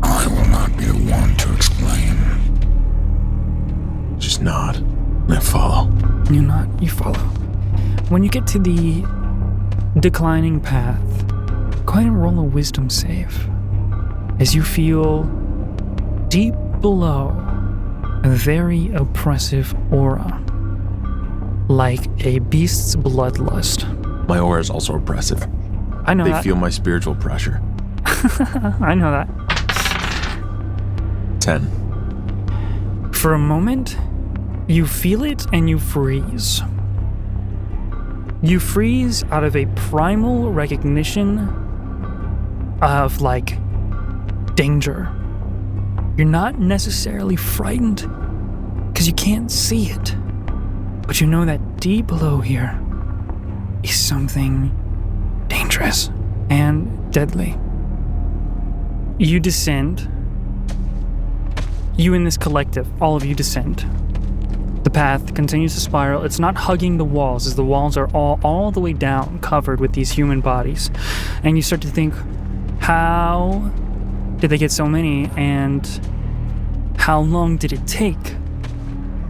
I will not be the one to explain. Just nod and I follow. You not, you follow. When you get to the declining path, go ahead and roll a wisdom save as you feel deep below a very oppressive aura, like a beast's bloodlust. My aura is also oppressive. I know They that. feel my spiritual pressure. I know that. 10. For a moment, You feel it and you freeze. You freeze out of a primal recognition of, like, danger. You're not necessarily frightened because you can't see it, but you know that deep below here is something dangerous and deadly. You descend. You and this collective, all of you descend. The path continues to spiral. It's not hugging the walls, as the walls are all the way down, covered with these human bodies. And you start to think, how did they get so many, and how long did it take?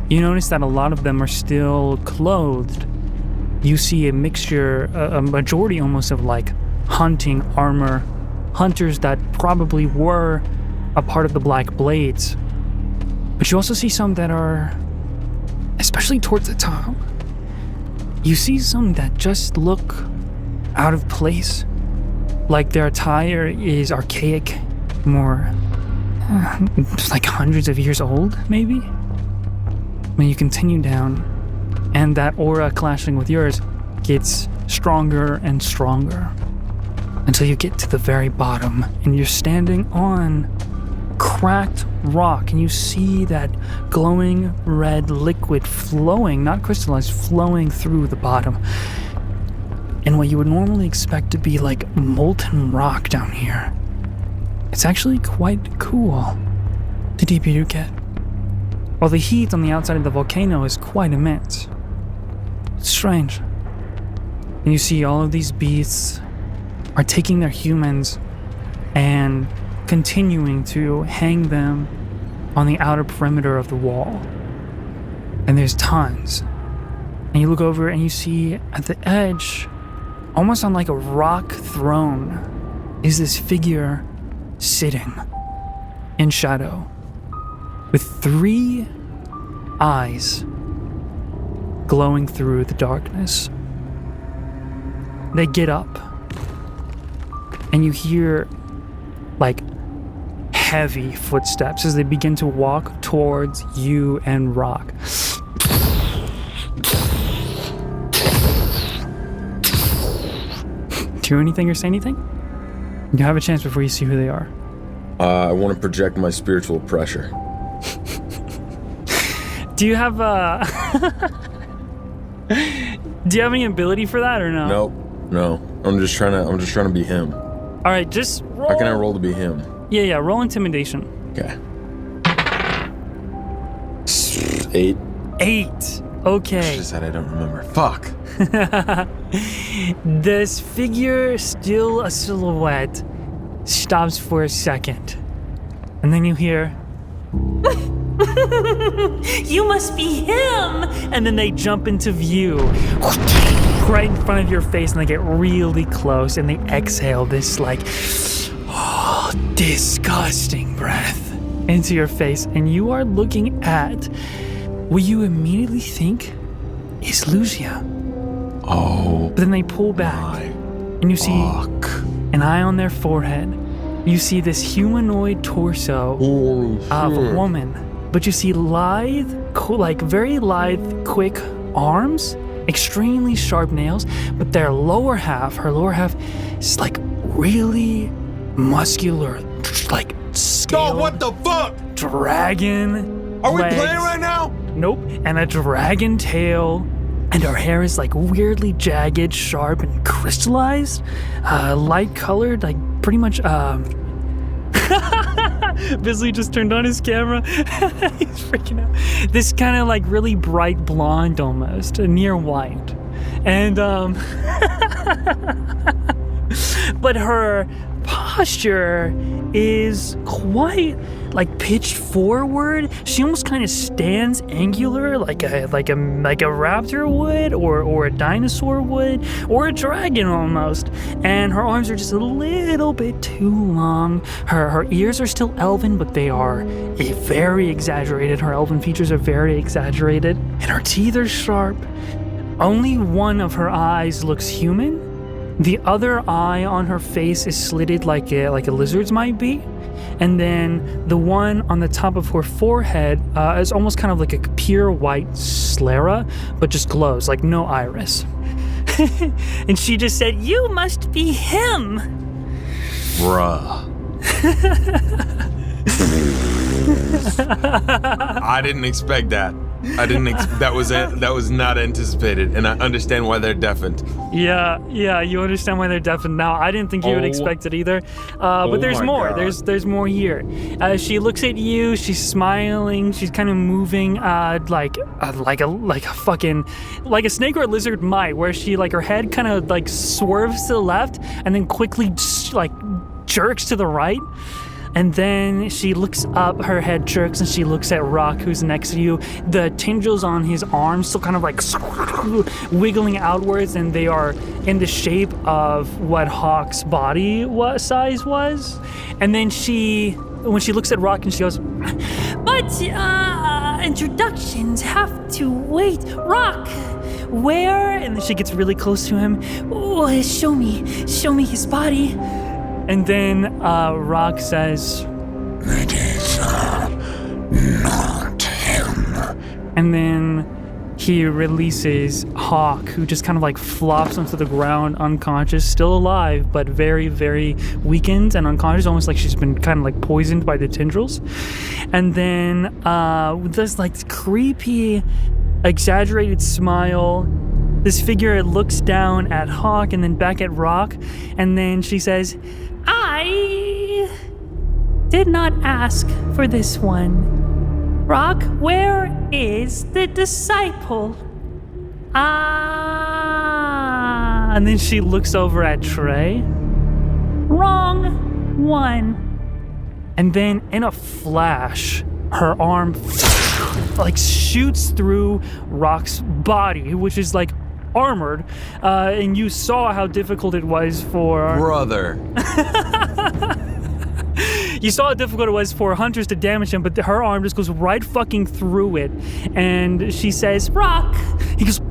You notice that a lot of them are still clothed. You see a mixture, a majority almost of like hunting armor, hunters that probably were a part of the Black Blades. But you also see some that are, especially towards the top, you see some that just look out of place. Like their attire is archaic, more like hundreds of years old, maybe? When you continue down, and that aura clashing with yours gets stronger and stronger until you get to the very bottom, and you're standing on cracked rock, and you see that glowing red liquid flowing, not crystallized, flowing through the bottom. And what you would normally expect to be like molten rock down here, it's actually quite cool the deeper you get. While the heat on the outside of the volcano is quite immense. It's strange. And you see all of these beasts are taking their humans and continuing to hang them on the outer perimeter of the wall. And there's tons. And you look over and you see at the edge, almost on like a rock throne, is this figure sitting in shadow with 3 eyes glowing through the darkness. They get up and you hear like heavy footsteps as they begin to walk towards you and Rock. Do anything or say anything? You have a chance before you see who they are. I want to project my spiritual pressure. Do you have do you have any ability for that or no? Nope. No. I'm just trying to be him. All right, just roll. How can I roll to be him? Yeah, roll intimidation. Okay. 8. 8. Okay. Just said I don't remember. Fuck. This figure, still a silhouette, stops for a second. And then you hear, "You must be him!" And then they jump into view right in front of your face, and they get really close, and they exhale this like disgusting breath into your face, and you are looking at what you immediately think is Lucia. Oh, But then they pull back, and you see an eye on their forehead. You see this humanoid torso of a woman, but you see lithe, very lithe, quick arms, extremely sharp nails, but her lower half is like really muscular, like scaled. Oh, what the fuck? Dragon. Are we legs. playing right now? Nope. And a dragon tail. And her hair is like weirdly jagged, sharp, and crystallized. Light colored, like pretty much, Grizzly just turned on his camera. He's freaking out. This kind of like really bright blonde almost, near white. And, but her posture is quite like pitched forward. She almost kind of stands angular, like a raptor would, or a dinosaur would, or a dragon almost. And her arms are just a little bit too long. Her ears are still elven, but they are very exaggerated. Her elven features are very exaggerated, and her teeth are sharp. Only one of her eyes looks human, The other eye on her face is slitted like a lizard's might be. And then the one on the top of her forehead is almost kind of like a pure white sclera, but just glows, like no iris. And she just said, "You must be him." Bruh. I didn't expect that. That was not anticipated, and I understand why they're deafened. Yeah, you understand why they're deafened now. I didn't think you would expect it either. But there's my more. God. There's more here. She looks at you. She's smiling. She's kind of moving like a snake or a lizard might, where she like her head kind of like swerves to the left and then quickly like jerks to the right. And then she looks up, her head jerks, and she looks at Rock, who's next to you. The tendrils on his arms still kind of like wiggling outwards, and they are in the shape of what Hawk's body size was. And then when she looks at Rock, and she goes, "But introductions have to wait. Rock, where?" And then she gets really close to him. "Oh, show me his body." And then Rock says, It is not him. and then he releases Hawk, who just kind of like flops onto the ground unconscious, still alive, but very, very weakened and unconscious, almost like she's been kind of like poisoned by the tendrils. And then with this like creepy, exaggerated smile, this figure looks down at Hawk and then back at Rock, and then she says, "I did not ask for this one. Rock, where is the disciple?" And then she looks over at Trey. "Wrong one." And then in a flash, her arm like shoots through Rock's body, which is like armored, and you saw how difficult it was for Brother. you saw how difficult it was for hunters to damage him, but her arm just goes right fucking through it. And she says, "Rock." He goes,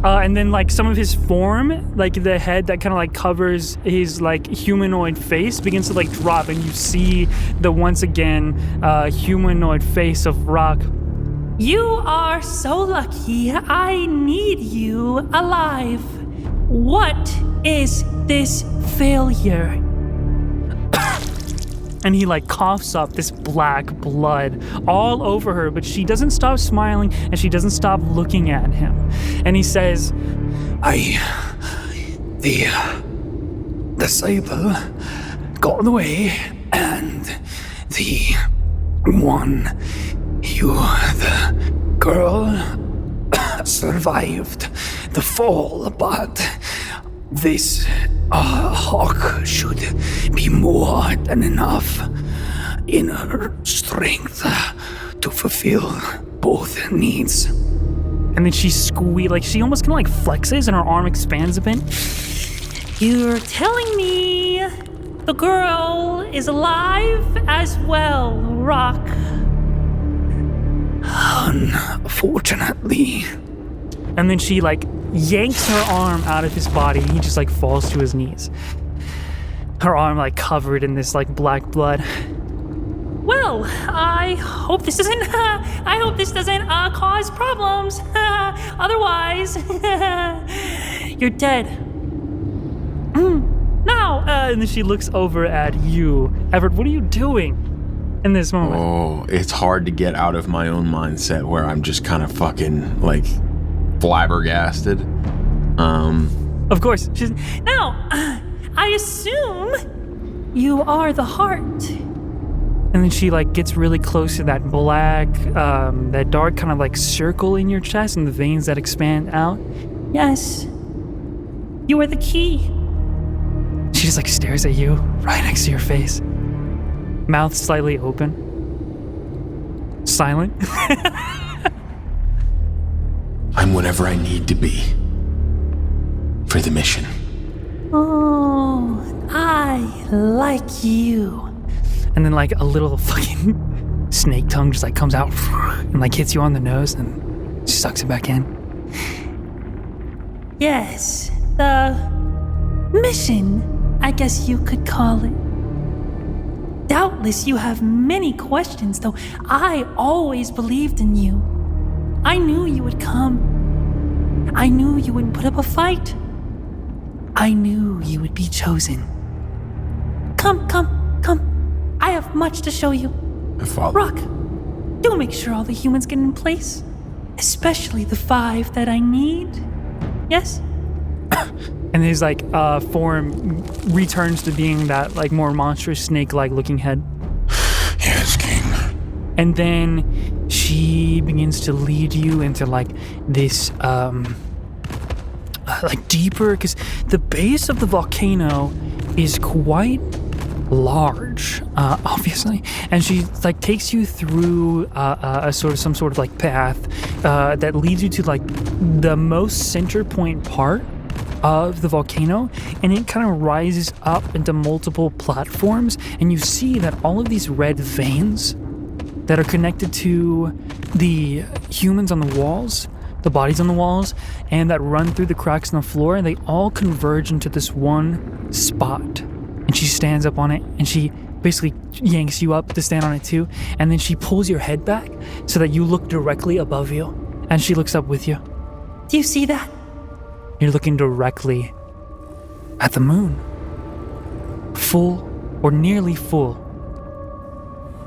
and then like some of his form, like the head that kind of like covers his like humanoid face, begins to like drop, and you see the once again humanoid face of Rock. "You are so lucky. I need you alive. What is this failure?" And he like coughs up this black blood all over her, but she doesn't stop smiling and she doesn't stop looking at him. And he says, The disciple got away, and the one, the girl, survived the fall, but this Hawk should be more than enough inner strength to fulfill both needs. and then she she almost kind of like flexes and her arm expands a bit. "You're telling me the girl is alive as well, Rock?" Unfortunately. And then she like yanks her arm out of his body, and he just like falls to his knees. Her arm like covered in this like black blood. "Well, I hope this doesn't cause problems. Otherwise, you're dead. Now." And then she looks over at you, Everett. What are you doing in this moment? Oh, it's hard to get out of my own mindset where I'm just kind of fucking like flabbergasted. Of course. She's, "Now, I assume you are the heart." And then she like gets really close to that black, that dark kind of like circle in your chest and the veins that expand out. "Yes, you are the key." She just like stares at you right next to your face. Mouth slightly open. Silent. I'm whatever I need to be for the mission. "Oh, I like you." And then like a little fucking snake tongue just like comes out and like hits you on the nose and sucks it back in. "Yes, the mission, I guess you could call it. Doubtless you have many questions, though I always believed in you. I knew you would come. I knew you wouldn't put up a fight. I knew you would be chosen. Come. I have much to show you. I follow. Rock, do make sure all the humans get in place. Especially the 5 that I need. Yes? And his form returns to being that more monstrous snake-like looking head. Yes, King. And then she begins to lead you into this deeper, because the base of the volcano is quite large, obviously, and she takes you through some sort of path that leads you to the most center point part of the volcano, and it kind of rises up into multiple platforms, and you see that all of these red veins that are connected to the humans on the walls, the bodies on the walls, and that run through the cracks in the floor, and they all converge into this one spot. And she stands up on it, and she basically yanks you up to stand on it too, and then she pulls your head back so that you look directly above you, and she looks up with you. Do you see that? You're looking directly at the moon. Full, or nearly full.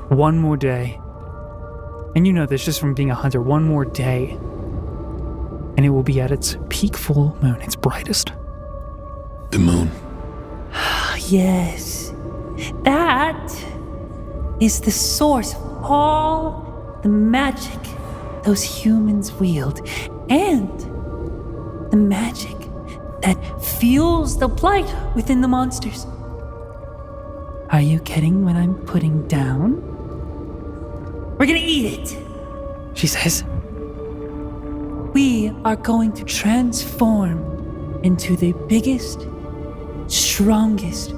One more day. And you know this just from being a hunter. One more day. And it will be at its peak full moon, its brightest. The moon. Yes. That is the source of all the magic those humans wield. And the magic that fuels the blight within the monsters. Are you getting what I'm putting down? We're gonna eat it, she says. We are going to transform into the biggest, strongest,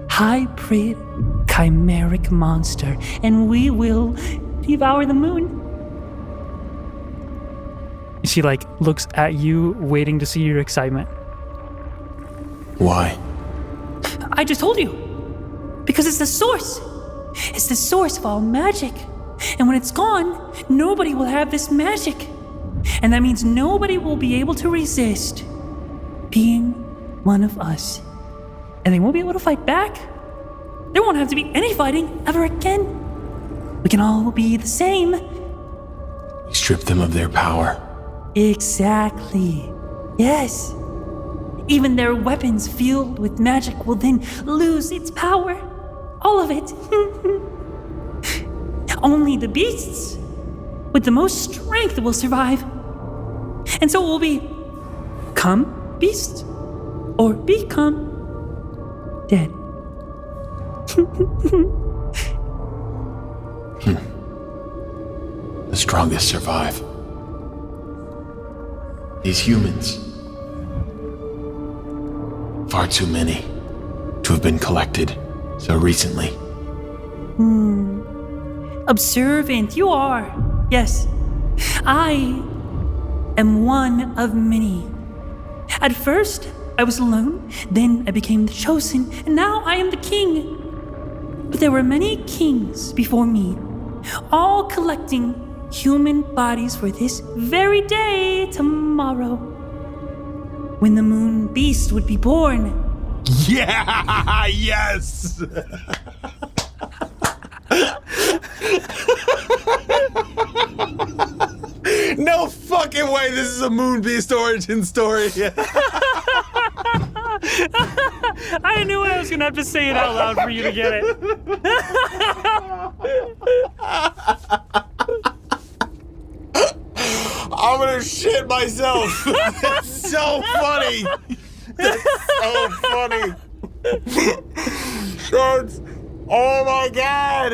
hybrid, chimeric monster, and we will devour the moon. She looks at you, waiting to see your excitement. Why? I just told you. Because it's the source. It's the source of all magic. And when it's gone, nobody will have this magic. And that means nobody will be able to resist being one of us. And they won't be able to fight back. There won't have to be any fighting ever again. We can all be the same. You strip them of their power. Exactly. Yes. Even their weapons filled with magic will then lose its power. All of it. Only the beasts with the most strength will survive. And so it will be come beasts or become dead. The strongest survive. These humans. Far too many to have been collected so recently. Observant, you are. Yes. I am one of many. At first, I was alone, then I became the chosen, and now I am the king. But there were many kings before me, all collecting human bodies for this very day tomorrow, when the moon beast would be born. Yeah! Yes! No fucking way this is a Moon Beast origin story. I knew I was gonna have to say it out loud for you to get it. I'm gonna shit myself. That's so funny. That's so funny. That's, oh my god.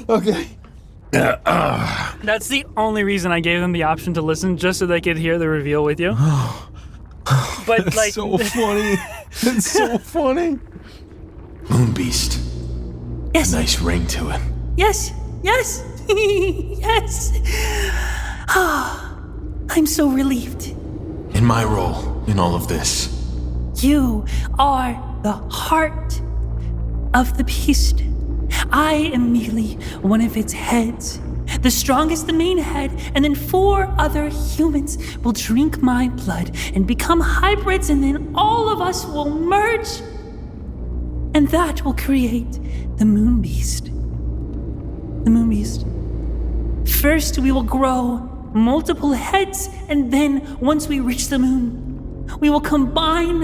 Okay. That's the only reason I gave them the option to listen, just so they could hear the reveal with you. But That's so funny. That's so funny. Moon Beast. Yes. Nice ring to it. Yes. Yes. Yes. I'm so relieved. And And my role in all of this. You are the heart of the beast. I am merely one of its heads. The strongest, the main head, and then 4 other humans will drink my blood and become hybrids, and then all of us will merge. And that will create the moon beast. The moon beast. First, we will grow multiple heads, and then once we reach the moon, we will combine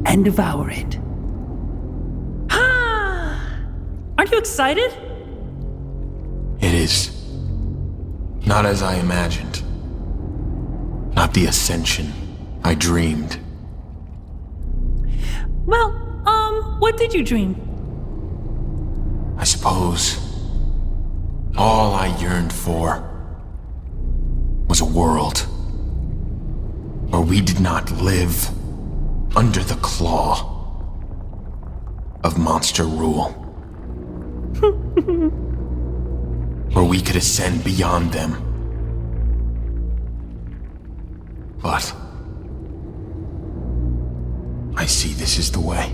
and devour it. Aren't you excited? It is. Not as I imagined. Not the ascension I dreamed. Well, what did you dream? I suppose all I yearned for was a world where we did not live under the claw of monster rule. Where we could ascend beyond them. But I see this is the way.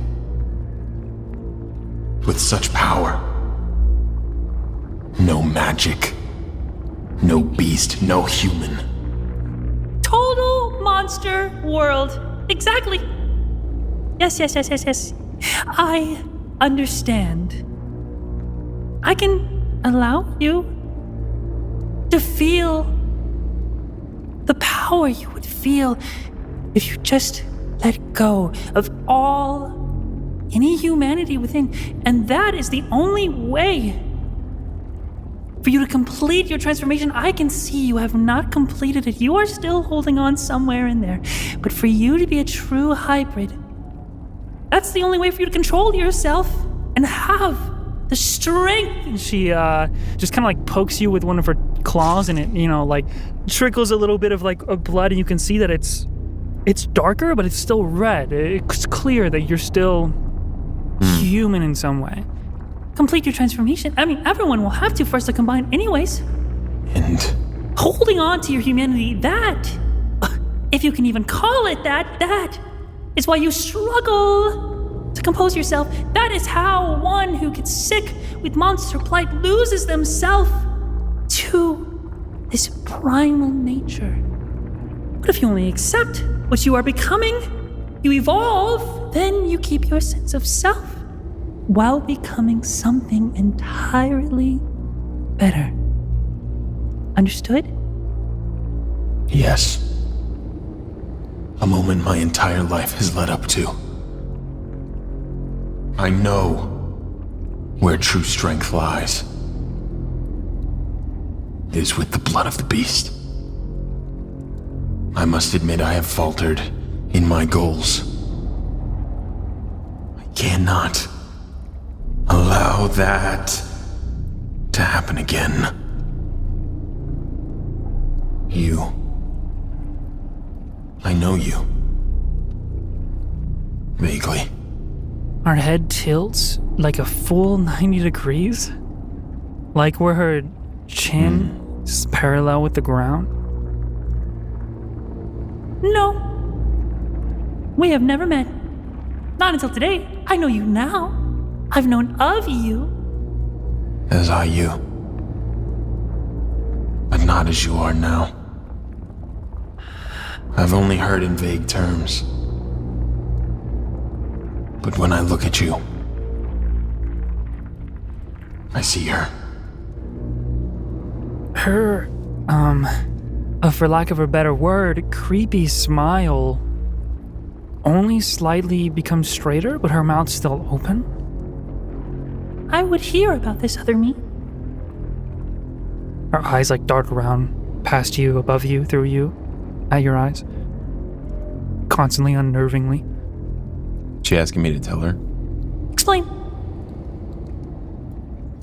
With such power, no magic, no beast, no human. Total monster world. Exactly. Yes. I understand. I can allow you to feel the power you would feel if you just let go of any humanity within. And that is the only way for you to complete your transformation. I can see you have not completed it. You are still holding on somewhere in there. But for you to be a true hybrid, that's the only way for you to control yourself and have the strength. And she just kind of like pokes you with one of her claws, and it, like trickles a little bit of like blood, and you can see that it's darker, but it's still red. It's clear that you're still human in some way. Complete your transformation. I mean, everyone will have to first to combine anyways. And Holding on to your humanity, that, if you can even call it that is why you struggle to compose yourself. That is how one who gets sick with monster plight loses themselves to this primal nature. But if you only accept what you are becoming, you evolve, then you keep your sense of self while becoming something entirely better. Understood? yes, a moment my entire life has led up to. I know where true strength lies. It is with the blood of the beast. I must admit I have faltered in my goals. I cannot allow that to happen again. I know you. Vaguely. Her head tilts like a full 90 degrees, like where her chin is parallel with the ground. No, we have never met. Not until today. I know you now. I've known of you. As I you. But not as you are now. I've only heard in vague terms. But when I look at you, I see her. Her, for lack of a better word, creepy smile only slightly becomes straighter, but her mouth's still open. I would hear about this other me. Her eyes like dart around past you, above you, through you, at your eyes. Constantly, unnervingly. She asking me to tell her? Explain.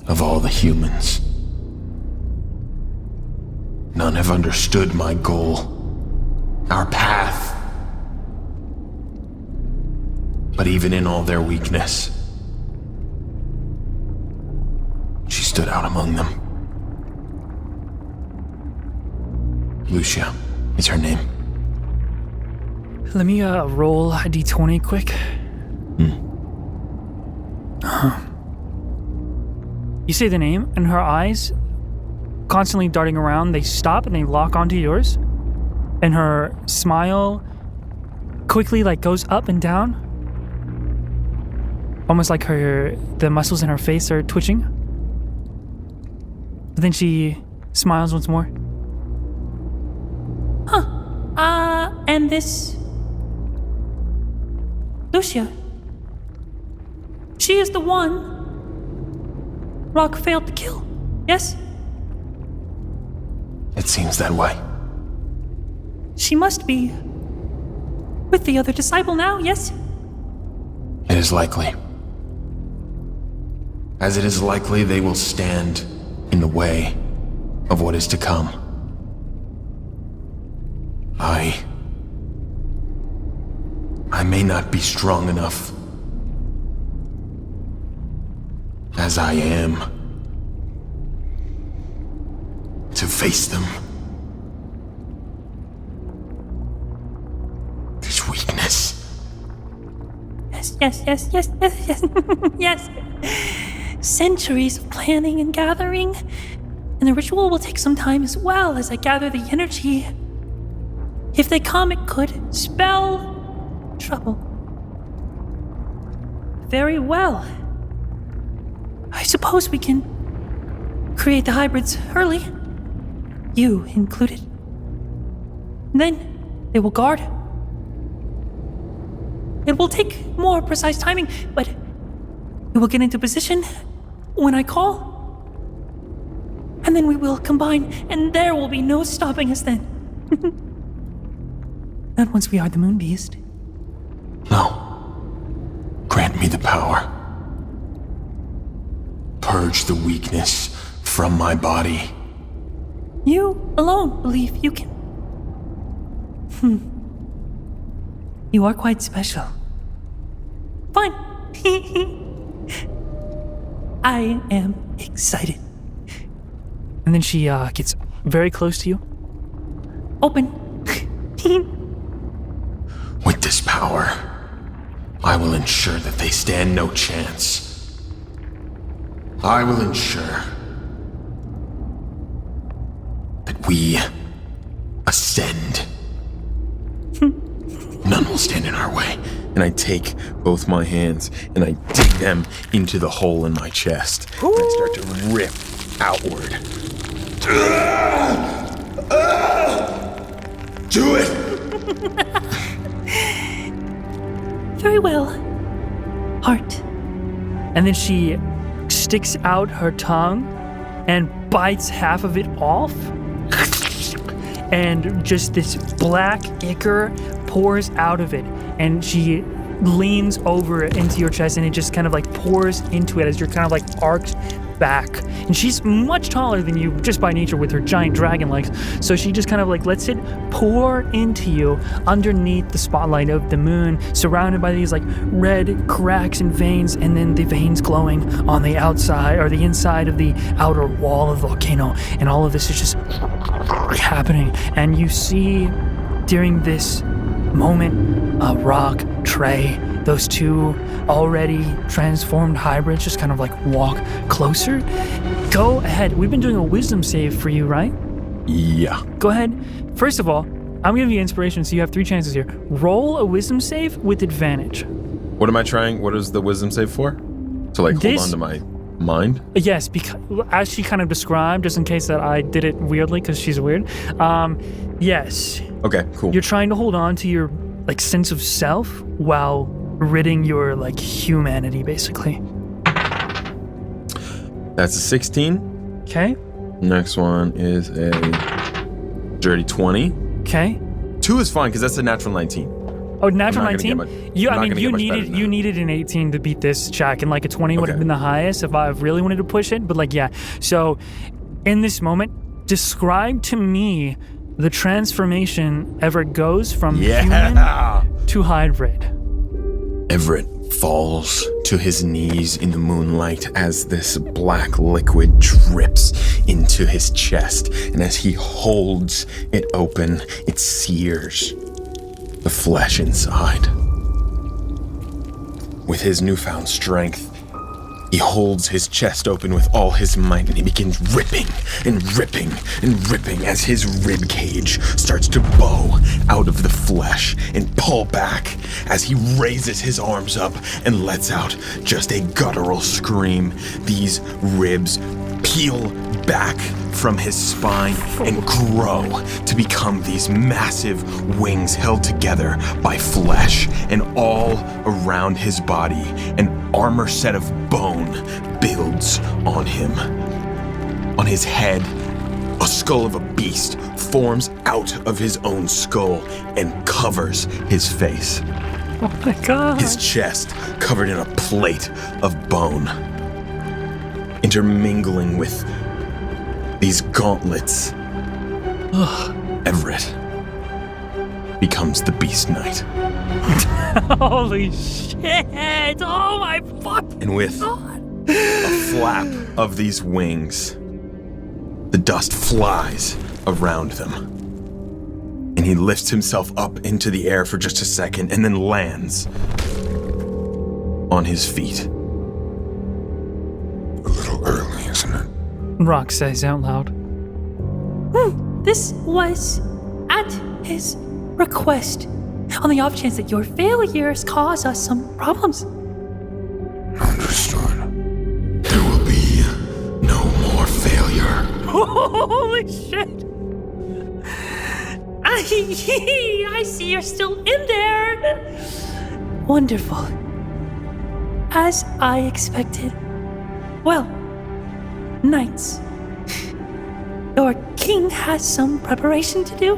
Of all the humans, none have understood my goal, our path. But even in all their weakness, she stood out among them. Lucia is her name. Let me roll a d20 quick. You say the name, and her eyes, constantly darting around, they stop and they lock onto yours. And her smile quickly goes up and down. Almost like the muscles in her face are twitching. But then she smiles once more. And this... Lucia. She is the one Rock failed to kill, yes? It seems that way. She must be with the other disciple now, yes? It is likely. As it is likely they will stand in the way of what is to come. I may not be strong enough as I am to face them. This weakness. Yes. Yes. Centuries of planning and gathering, and the ritual will take some time as well as I gather the energy. If they come, it could spell trouble. Very well. I suppose we can create the hybrids early, you included. Then they will guard. It will take more precise timing, but we will get into position when I call. And then we will combine, and there will be no stopping us then. Not once we are the Moon Beast. No. Grant me the power. Purge the weakness from my body. You alone believe you can. You are quite special. Fine. I am excited. And then she gets very close to you. Open. With this power, I will ensure that they stand no chance. I will ensure that we ascend. None will stand in our way. And I take both my hands and I dig them into the hole in my chest. And I start to rip outward. Do it! Very well. Heart. And then she sticks out her tongue and bites half of it off. And just this black ichor pours out of it. And she leans over into your chest and it just kind of pours into it as you're kind of arced back. And she's much taller than you just by nature with her giant dragon legs. So she just kind of lets it pour into you underneath the spotlight of the moon, surrounded by these red cracks and veins, and then the veins glowing on the outside or the inside of the outer wall of the volcano. And all of this is just happening. And you see during this moment, Rock, Trey, those two already transformed hybrids just kind of walk closer. Go ahead. We've been doing a wisdom save for you, right? Yeah. Go ahead. First of all, I'm giving you inspiration, so you have 3 chances here. Roll a wisdom save with advantage. What am I trying? What is the wisdom save for? To hold on to my mind? Yes, because as she kind of described, just in case that I did it weirdly because she's weird. Yes. Okay, cool. You're trying to hold on to your sense of self while ridding your humanity, basically. That's a 16. Okay. Next one is a dirty 20. Okay. 2 is fine because that's a natural 19. Oh, natural I'm not 19. gonna get much- You, I'm I not mean, gonna you get much better needed than you that. needed an 18 to beat this check, and a 20 would have Okay. been the highest if I really wanted to push it. But yeah. So, in this moment, describe to me the transformation Everett goes from human to hybrid. Everett falls to his knees in the moonlight as this black liquid drips into his chest, and as he holds it open, it sears. the flesh inside. With his newfound strength, he holds his chest open with all his might, and he begins ripping and ripping and ripping as his rib cage starts to bow out of the flesh and pull back as he raises his arms up and lets out just a guttural scream. These ribs peel back from his spine and grow to become these massive wings held together by flesh, and all around his body an armor set of bone builds on him. On his head, a skull of a beast forms out of his own skull and covers his face. Oh my god. His chest covered in a plate of bone, intermingling with these gauntlets. Everett becomes the Beast Knight. Holy shit! Oh my fuck! And with a flap of these wings, the dust flies around them. And he lifts himself up into the air for just a second and then lands on his feet. A little early, isn't it? Rock says out loud. This was at his request, on the off chance that your failures cause us some problems. Understood. There will be no more failure. Holy shit! I see you're still in there. Wonderful. As I expected. Well, knights. Your king has some preparation to do.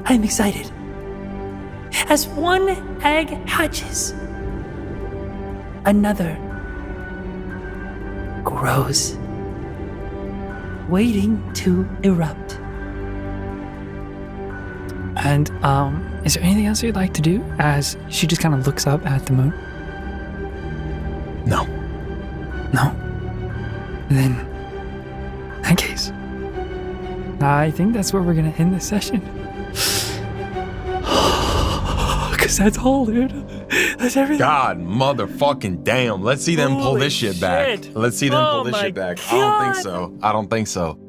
I'm excited. As one egg hatches, another grows, waiting to erupt. And, is there anything else you'd like to do? As she just kind of looks up at the moon. No. No. Then, in that case, I think that's where we're gonna end this session. Cause that's all, dude. That's everything. God motherfucking damn. Let's see them pull Holy this shit back. shit. Let's see them Oh pull this my shit back. God. I don't think so.